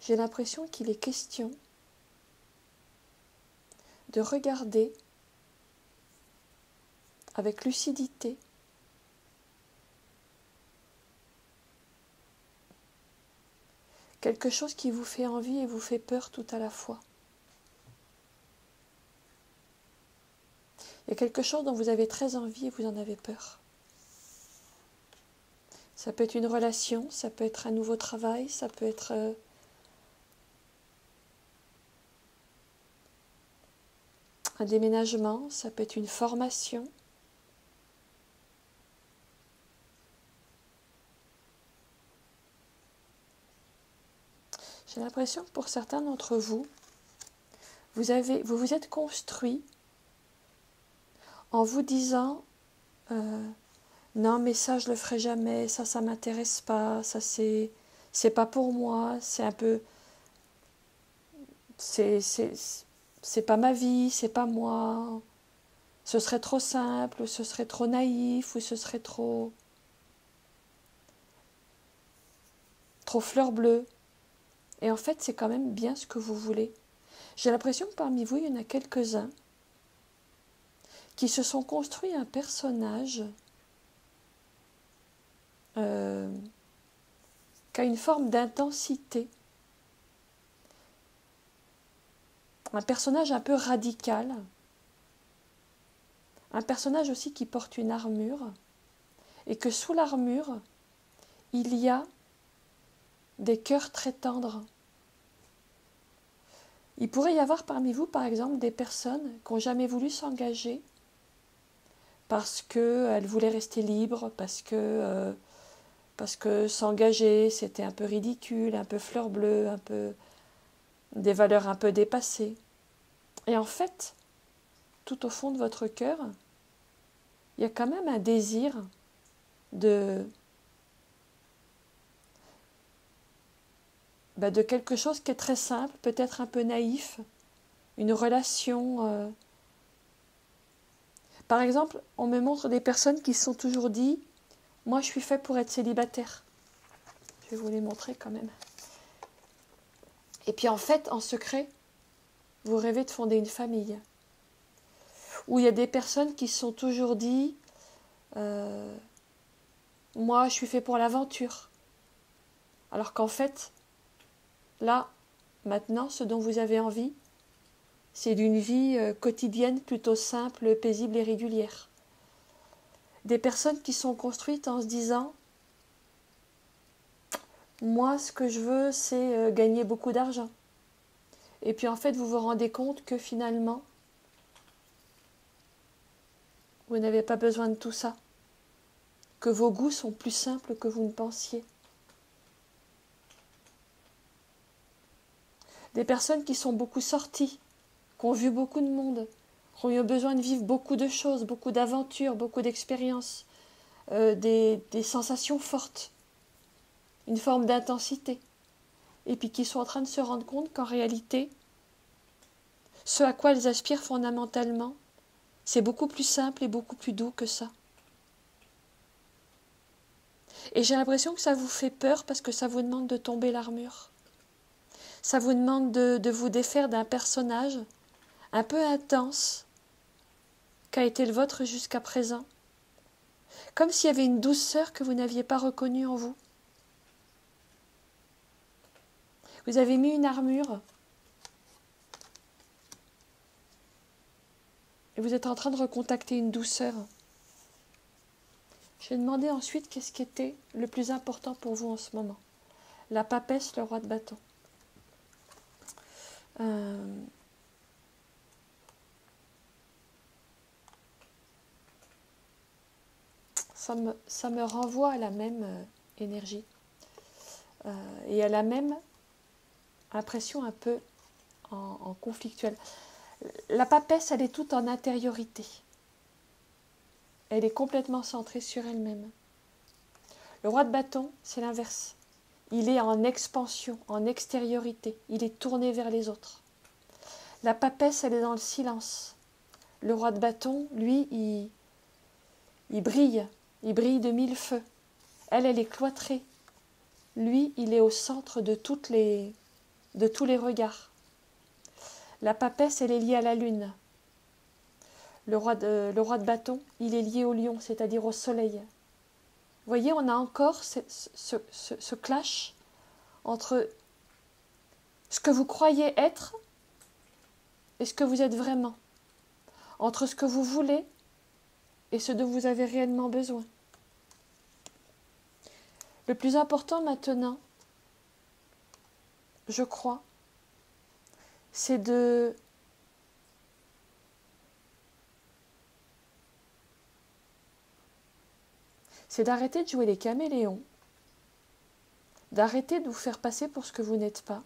j'ai l'impression qu'il est question de regarder avec lucidité quelque chose qui vous fait envie et vous fait peur tout à la fois. Il y a quelque chose dont vous avez très envie et vous en avez peur. Ça peut être une relation, ça peut être un nouveau travail, ça peut être un déménagement, ça peut être une formation. J'ai l'impression que pour certains d'entre vous, vous vous êtes construit en vous disant non mais ça je le ferai jamais, ça m'intéresse pas, ça c'est pas pour moi, c'est un peu c'est pas ma vie, c'est pas moi, ce serait trop simple, ou ce serait trop naïf, ou ce serait trop fleur bleue. Et en fait c'est quand même bien ce que vous voulez. J'ai l'impression que parmi vous il y en a quelques-uns qui se sont construits un personnage qui a une forme d'intensité, un personnage un peu radical, un personnage aussi qui porte une armure, et que sous l'armure, il y a des cœurs très tendres. Il pourrait y avoir parmi vous, par exemple, des personnes qui n'ont jamais voulu s'engager parce qu'elles voulaient rester libres, parce que s'engager, c'était un peu ridicule, un peu fleur bleue, un peu des valeurs un peu dépassées. Et en fait, tout au fond de votre cœur, il y a quand même un désir de quelque chose qui est très simple, peut-être un peu naïf, une relation. Par exemple, on me montre des personnes qui se sont toujours dit « moi je suis fait pour être célibataire ». vais vous les montrer quand même. Et puis en fait, en secret, vous rêvez de fonder une famille. Où il y a des personnes qui se sont toujours dit moi, je suis fait pour l'aventure. Alors qu'en fait, là, maintenant, ce dont vous avez envie, c'est d'une vie quotidienne plutôt simple, paisible et régulière. Des personnes qui sont construites en se disant moi, ce que je veux, c'est gagner beaucoup d'argent. Et puis en fait, vous vous rendez compte que finalement, vous n'avez pas besoin de tout ça. Que vos goûts sont plus simples que vous ne pensiez. Des personnes qui sont beaucoup sorties, qui ont vu beaucoup de monde, qui ont eu besoin de vivre beaucoup de choses, beaucoup d'aventures, beaucoup d'expériences, des sensations fortes, une forme d'intensité. Et puis qui sont en train de se rendre compte qu'en réalité, ce à quoi elles aspirent fondamentalement, c'est beaucoup plus simple et beaucoup plus doux que ça. Et j'ai l'impression que ça vous fait peur parce que ça vous demande de tomber l'armure. Ça vous demande de vous défaire d'un personnage un peu intense qu'a été le vôtre jusqu'à présent. Comme s'il y avait une douceur que vous n'aviez pas reconnue en vous. Vous avez mis une armure et vous êtes en train de recontacter une douceur. Je vais demander ensuite qu'est-ce qui était le plus important pour vous en ce moment. La papesse, le roi de bâton. Ça me renvoie à la même énergie et à la même impression un peu en conflictuelle. La papesse, elle est toute en intériorité. Elle est complètement centrée sur elle-même. Le roi de bâton, c'est l'inverse. Il est en expansion, en extériorité. Il est tourné vers les autres. La papesse, elle est dans le silence. Le roi de bâton, lui, il brille. Il brille de mille feux. Elle est cloîtrée. Lui, il est au centre de tous les regards. La papesse, elle est liée à la lune. Le roi de bâton, il est lié au lion, c'est-à-dire au soleil. Vous voyez, on a encore ce clash entre ce que vous croyez être et ce que vous êtes vraiment. Entre ce que vous voulez et ce dont vous avez réellement besoin. Le plus important maintenant, je crois, c'est d'arrêter de jouer les caméléons, d'arrêter de vous faire passer pour ce que vous n'êtes pas,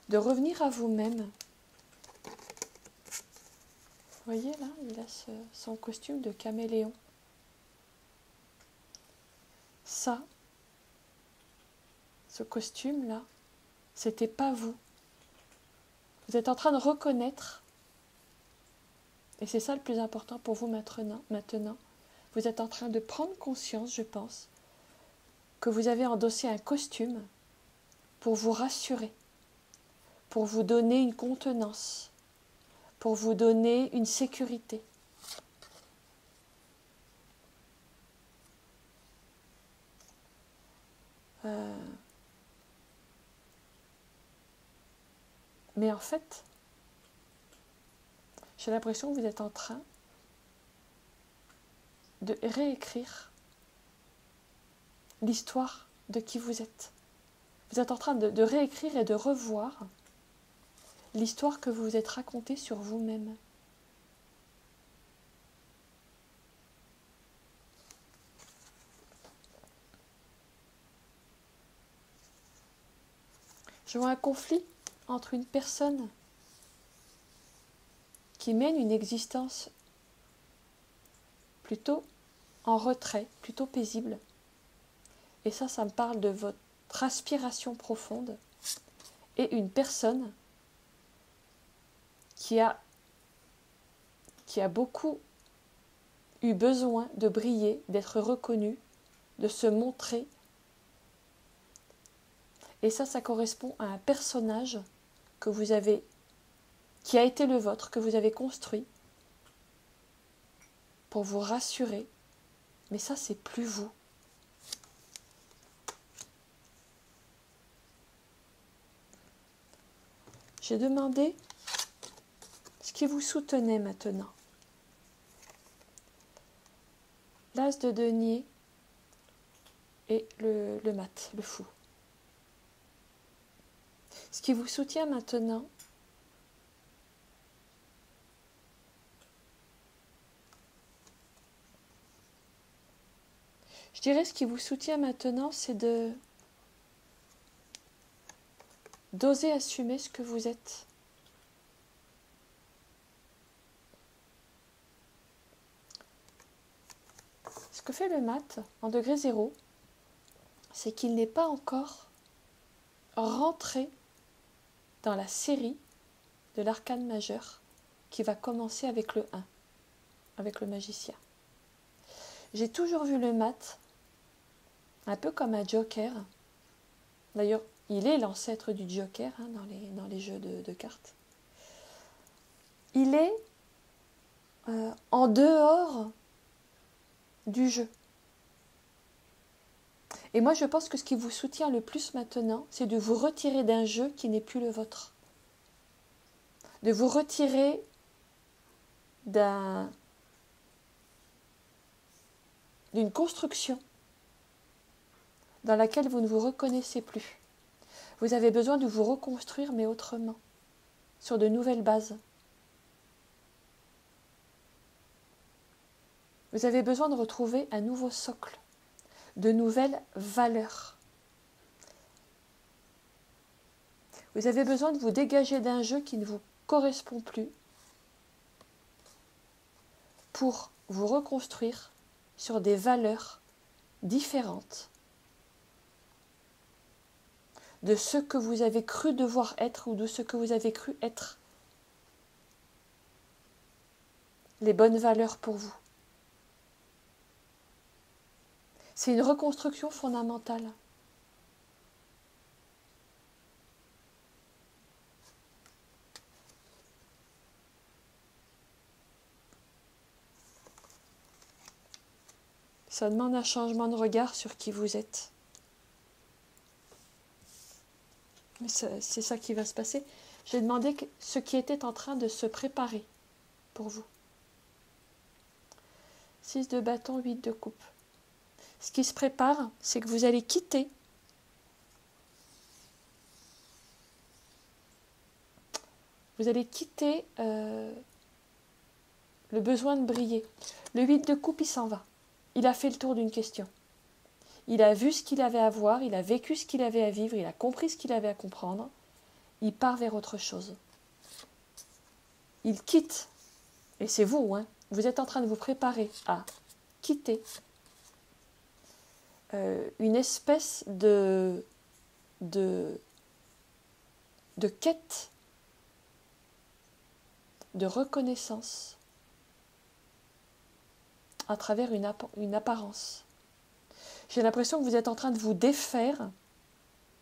de revenir à vous-même. Vous voyez là, il a son costume de caméléon. Ça, ce costume-là, c'était pas vous. Vous êtes en train de reconnaître, et c'est ça le plus important pour vous maintenant, vous êtes en train de prendre conscience, je pense, que vous avez endossé un costume pour vous rassurer, pour vous donner une contenance, pour vous donner une sécurité. Mais en fait, j'ai l'impression que vous êtes en train de réécrire l'histoire de qui vous êtes. Vous êtes en train de réécrire et de revoir l'histoire que vous vous êtes racontée sur vous-même. Je vois un conflit entre une personne qui mène une existence plutôt en retrait, plutôt paisible. Et ça me parle de votre aspiration profonde. Et une personne qui a beaucoup eu besoin de briller, d'être reconnue, de se montrer. Et ça correspond à un personnage que vous avez, qui a été le vôtre, que vous avez construit pour vous rassurer. Mais ça, c'est plus vous. J'ai demandé ce qui vous soutenait maintenant. L'as de denier et le mat, le fou. Ce qui vous soutient maintenant, je dirais ce qui vous soutient maintenant, c'est d'oser assumer ce que vous êtes. Ce que fait le mat en degré 0, c'est qu'il n'est pas encore rentré dans la série de l'arcane majeur qui va commencer avec le 1, avec le magicien. J'ai toujours vu le mat un peu comme un joker. D'ailleurs, il est l'ancêtre du joker hein, dans les jeux de cartes. Il est en dehors du jeu. Et moi, je pense que ce qui vous soutient le plus maintenant, c'est de vous retirer d'un jeu qui n'est plus le vôtre. De vous retirer d'une construction dans laquelle vous ne vous reconnaissez plus. Vous avez besoin de vous reconstruire, mais autrement, sur de nouvelles bases. Vous avez besoin de retrouver un nouveau socle, de nouvelles valeurs. Vous avez besoin de vous dégager d'un jeu qui ne vous correspond plus pour vous reconstruire sur des valeurs différentes de ce que vous avez cru devoir être ou de ce que vous avez cru être les bonnes valeurs pour vous. C'est une reconstruction fondamentale. Ça demande un changement de regard sur qui vous êtes. Mais c'est ça qui va se passer. J'ai demandé ce qui était en train de se préparer pour vous. 6 de bâton, 8 de coupe. Ce qui se prépare, c'est que vous allez quitter le besoin de briller. Le 8 de coupe, il s'en va. Il a fait le tour d'une question. Il a vu ce qu'il avait à voir, il a vécu ce qu'il avait à vivre, il a compris ce qu'il avait à comprendre. Il part vers autre chose. Il quitte, et c'est vous, hein, vous êtes en train de vous préparer à quitter une espèce de quête, de reconnaissance à travers une apparence. J'ai l'impression que vous êtes en train de vous défaire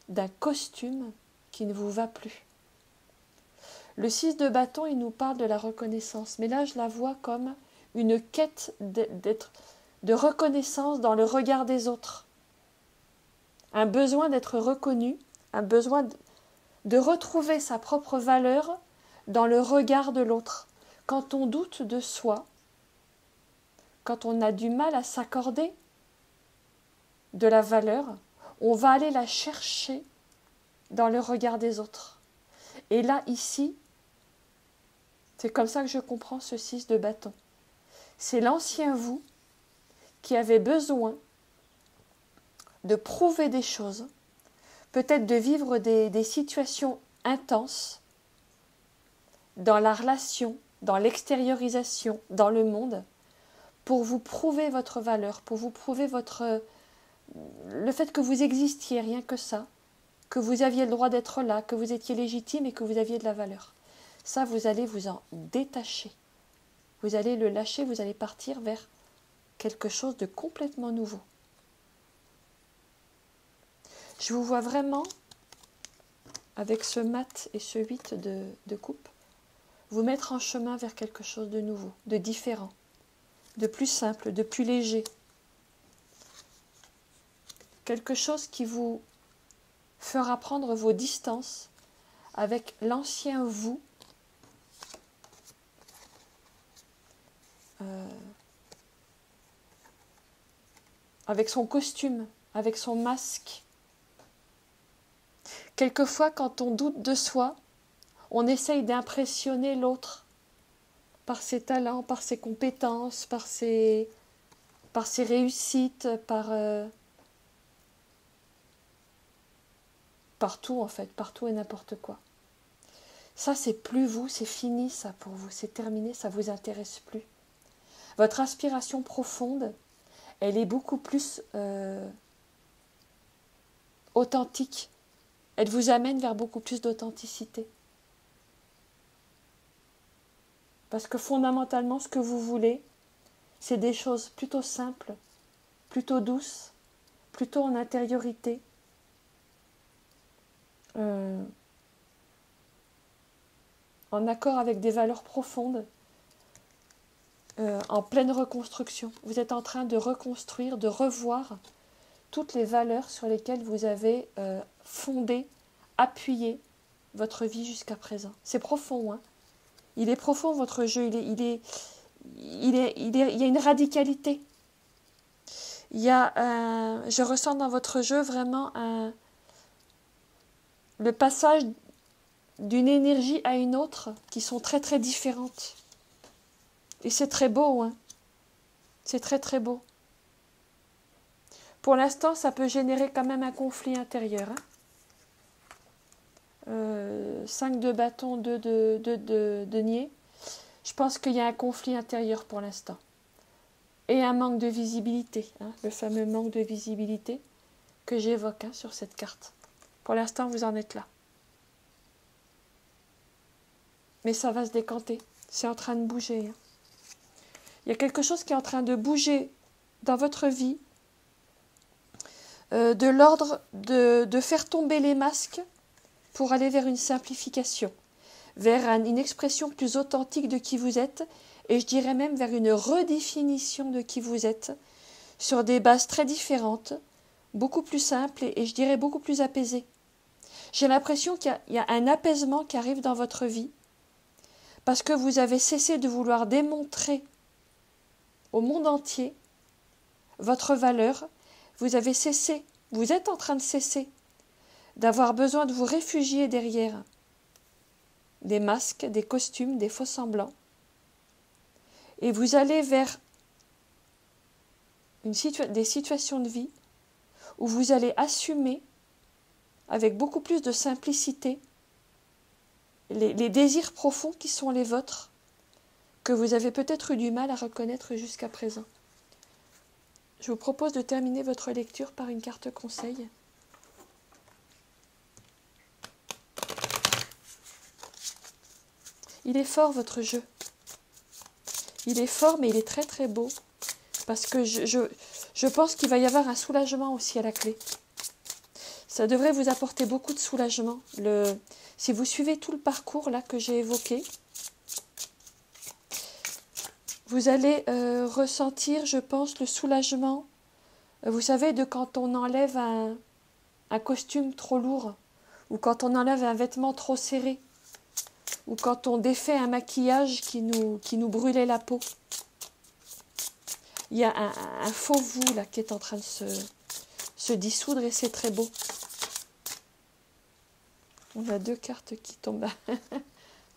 d'un costume qui ne vous va plus. Le 6 de bâton, il nous parle de la reconnaissance, mais là je la vois comme une quête de reconnaissance dans le regard des autres. Un besoin d'être reconnu, un besoin de retrouver sa propre valeur dans le regard de l'autre. Quand on doute de soi, quand on a du mal à s'accorder de la valeur, on va aller la chercher dans le regard des autres. Et là, ici, c'est comme ça que je comprends ce 6 de bâton. C'est l'ancien vous qui avait besoin de prouver des choses, peut-être de vivre des situations intenses dans la relation, dans l'extériorisation, dans le monde, pour vous prouver votre valeur, pour vous prouver le fait que vous existiez, rien que ça, que vous aviez le droit d'être là, que vous étiez légitime et que vous aviez de la valeur. Ça, vous allez vous en détacher. Vous allez le lâcher, vous allez partir vers quelque chose de complètement nouveau. Je vous vois vraiment, avec ce mat et ce 8 de coupe, vous mettre en chemin vers quelque chose de nouveau, de différent, de plus simple, de plus léger. Quelque chose qui vous fera prendre vos distances avec l'ancien vous, avec son costume, avec son masque. Quelquefois, quand on doute de soi, on essaye d'impressionner l'autre par ses talents, par ses compétences, par ses réussites, partout en fait, partout et n'importe quoi. Ça, c'est plus vous, c'est fini ça pour vous, c'est terminé, ça ne vous intéresse plus. Votre aspiration profonde, elle est beaucoup plus authentique. Elle vous amène vers beaucoup plus d'authenticité. Parce que fondamentalement, ce que vous voulez, c'est des choses plutôt simples, plutôt douces, plutôt en intériorité. En accord avec des valeurs profondes, en pleine reconstruction. Vous êtes en train de reconstruire, de revoir toutes les valeurs sur lesquelles vous avez fondé, appuyé votre vie jusqu'à présent. C'est profond, hein. Il est profond votre jeu, il y a une radicalité. Je ressens dans votre jeu vraiment le passage d'une énergie à une autre qui sont très très différentes. Et c'est très beau, hein. C'est très très beau. Pour l'instant, ça peut générer quand même un conflit intérieur. 5 de bâton, 2 de denier. Je pense qu'il y a un conflit intérieur pour l'instant. Et un manque de visibilité. Le fameux manque de visibilité que j'évoque sur cette carte. Pour l'instant, vous en êtes là. Mais ça va se décanter. C'est en train de bouger. Il y a quelque chose qui est en train de bouger dans votre vie. De l'ordre de faire tomber les masques pour aller vers une simplification, vers une expression plus authentique de qui vous êtes, et je dirais même vers une redéfinition de qui vous êtes, sur des bases très différentes, beaucoup plus simples et je dirais beaucoup plus apaisées. J'ai l'impression qu'il y a un apaisement qui arrive dans votre vie, parce que vous avez cessé de vouloir démontrer au monde entier votre valeur, vous êtes en train de cesser d'avoir besoin de vous réfugier derrière des masques, des costumes, des faux semblants. Et vous allez vers des situations de vie où vous allez assumer avec beaucoup plus de simplicité les désirs profonds qui sont les vôtres, que vous avez peut-être eu du mal à reconnaître jusqu'à présent. Je vous propose de terminer votre lecture par une carte conseil. Il est fort votre jeu. Il est fort, mais il est très très beau. Parce que je pense qu'il va y avoir un soulagement aussi à la clé. Ça devrait vous apporter beaucoup de soulagement. Si vous suivez tout le parcours là que j'ai évoqué, vous allez ressentir, je pense, le soulagement. Vous savez, de quand on enlève un costume trop lourd, ou quand on enlève un vêtement trop serré, ou quand on défait un maquillage qui nous brûlait la peau. Il y a un faux vous là qui est en train de se dissoudre et c'est très beau. On a 2 cartes qui tombent.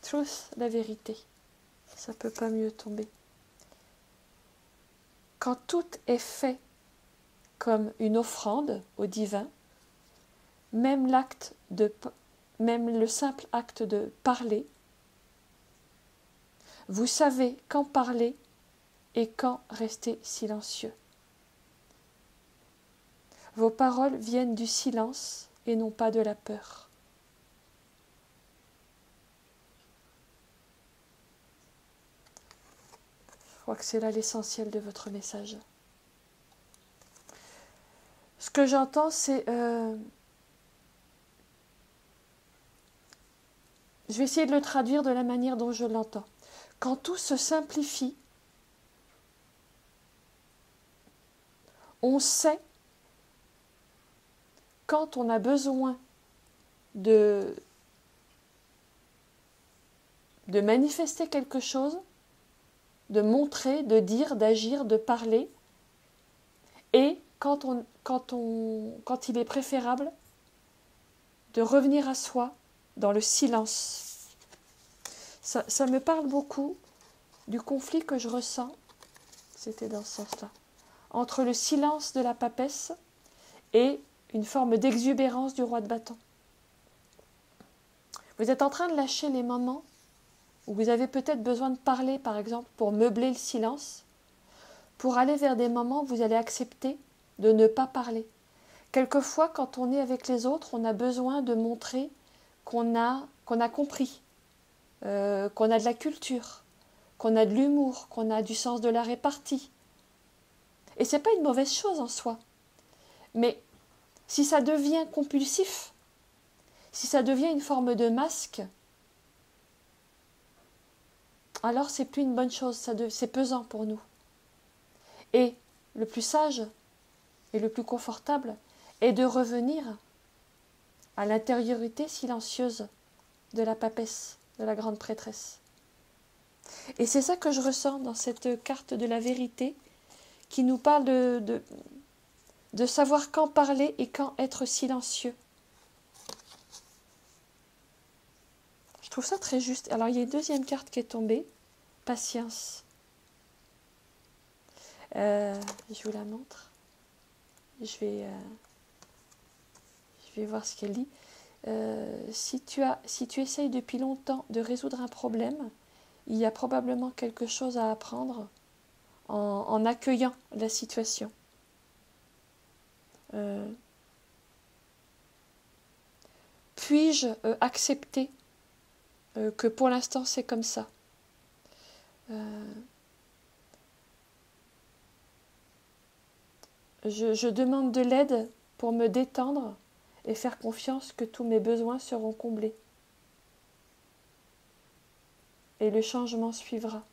Truth, la vérité. Ça ne peut pas mieux tomber. Quand tout est fait comme une offrande au divin, même le simple acte de parler, vous savez quand parler et quand rester silencieux. Vos paroles viennent du silence et non pas de la peur. Je crois que c'est là l'essentiel de votre message. Ce que j'entends, c'est je vais essayer de le traduire de la manière dont je l'entends. Quand tout se simplifie, on sait quand on a besoin de manifester quelque chose, de montrer, de dire, d'agir, de parler, et quand il est préférable de revenir à soi dans le silence. Ça me parle beaucoup du conflit que je ressens, c'était dans ce sens-là, entre le silence de la papesse et une forme d'exubérance du roi de bâton. Vous êtes en train de lâcher les moments où vous avez peut-être besoin de parler, par exemple, pour meubler le silence, pour aller vers des moments où vous allez accepter de ne pas parler. Quelquefois, quand on est avec les autres, on a besoin de montrer qu'on a compris, qu'on a de la culture, qu'on a de l'humour, qu'on a du sens de la répartie. Et ce n'est pas une mauvaise chose en soi. Mais si ça devient compulsif, si ça devient une forme de masque, alors c'est plus une bonne chose, c'est pesant pour nous. Et le plus sage et le plus confortable est de revenir à l'intériorité silencieuse de la papesse, de la grande prêtresse. Et c'est ça que je ressens dans cette carte de la vérité qui nous parle de savoir quand parler et quand être silencieux. Je trouve ça très juste. Alors il y a une deuxième carte qui est tombée, patience. Je vous la montre. Je vais voir ce qu'elle dit. Si tu essayes depuis longtemps de résoudre un problème, il y a probablement quelque chose à apprendre en accueillant la situation. Puis-je accepter que pour l'instant c'est comme ça? Je demande de l'aide pour me détendre et faire confiance que tous mes besoins seront comblés. Et le changement suivra.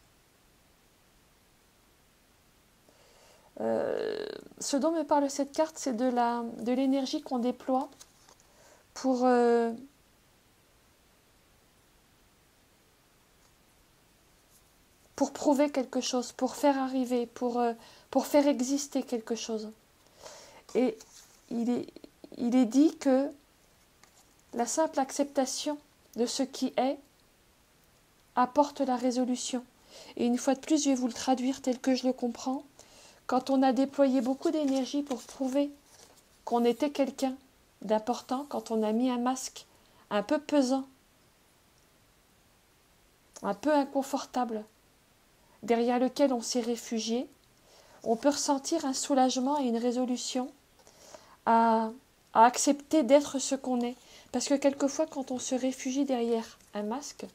Ce dont me parle cette carte, c'est de l'énergie qu'on déploie pour prouver quelque chose, pour faire arriver, pour faire exister quelque chose. Et il est dit que la simple acceptation de ce qui est apporte la résolution. Et une fois de plus, je vais vous le traduire tel que je le comprends. Quand on a déployé beaucoup d'énergie pour prouver qu'on était quelqu'un d'important, quand on a mis un masque un peu pesant, un peu inconfortable, derrière lequel on s'est réfugié, on peut ressentir un soulagement et une résolution à accepter d'être ce qu'on est. Parce que quelquefois, quand on se réfugie derrière un masque,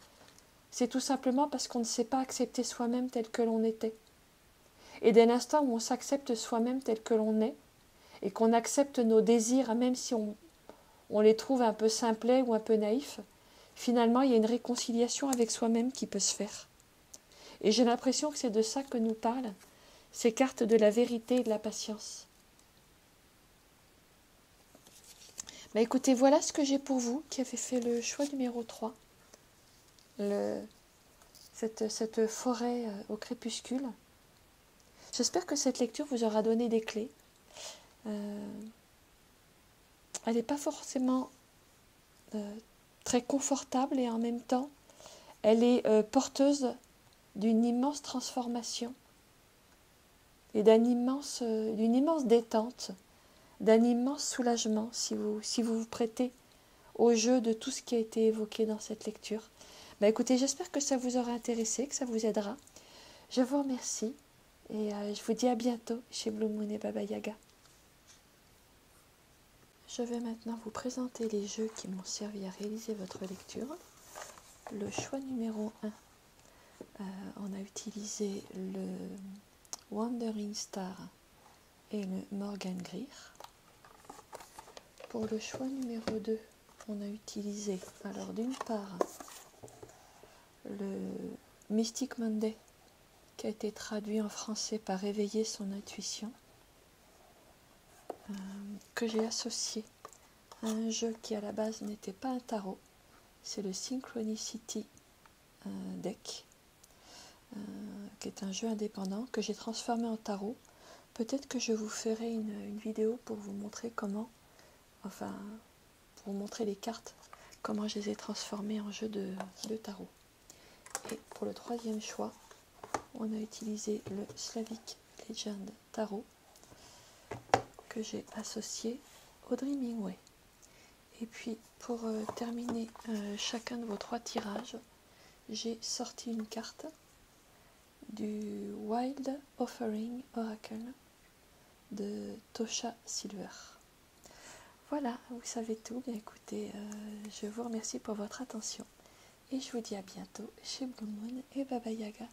c'est tout simplement parce qu'on ne sait pas accepter soi-même tel que l'on était. Et dès l'instant où on s'accepte soi-même tel que l'on est, et qu'on accepte nos désirs, même si on les trouve un peu simplets ou un peu naïfs, finalement, il y a une réconciliation avec soi-même qui peut se faire. Et j'ai l'impression que c'est de ça que nous parlent ces cartes de la vérité et de la patience. Bah écoutez, voilà ce que j'ai pour vous qui avez fait le choix numéro 3. Cette forêt au crépuscule. J'espère que cette lecture vous aura donné des clés. Elle n'est pas forcément très confortable et en même temps, elle est porteuse d'une immense transformation et d'une immense détente, d'un immense soulagement si vous vous prêtez au jeu de tout ce qui a été évoqué dans cette lecture. Bah écoutez, j'espère que ça vous aura intéressé, que ça vous aidera. Je vous remercie et je vous dis à bientôt chez Blue Moon et Baba Yaga. Je vais maintenant vous présenter les jeux qui m'ont servi à réaliser votre lecture. Le choix numéro 1, on a utilisé le Wandering Star et le Morgan Greer. Pour le choix numéro 2, on a utilisé, alors d'une part, le Mystic Monday, qui a été traduit en français par Réveiller son intuition, que j'ai associé à un jeu qui à la base n'était pas un tarot, c'est le Synchronicity Deck, qui est un jeu indépendant que j'ai transformé en tarot. Peut-être que je vous ferai une vidéo pour vous montrer comment, enfin, pour vous montrer les cartes, comment je les ai transformées en jeu de tarot. Et pour le troisième choix, on a utilisé le Slavic Legend Tarot, que j'ai associé au Dreaming Way. Et puis, pour terminer chacun de vos 3 tirages, j'ai sorti une carte du Wild Offering Oracle de Tosha Silver. Voilà, vous savez tout. Bien écoutez, je vous remercie pour votre attention et je vous dis à bientôt chez Blue Moon et Baba Yaga.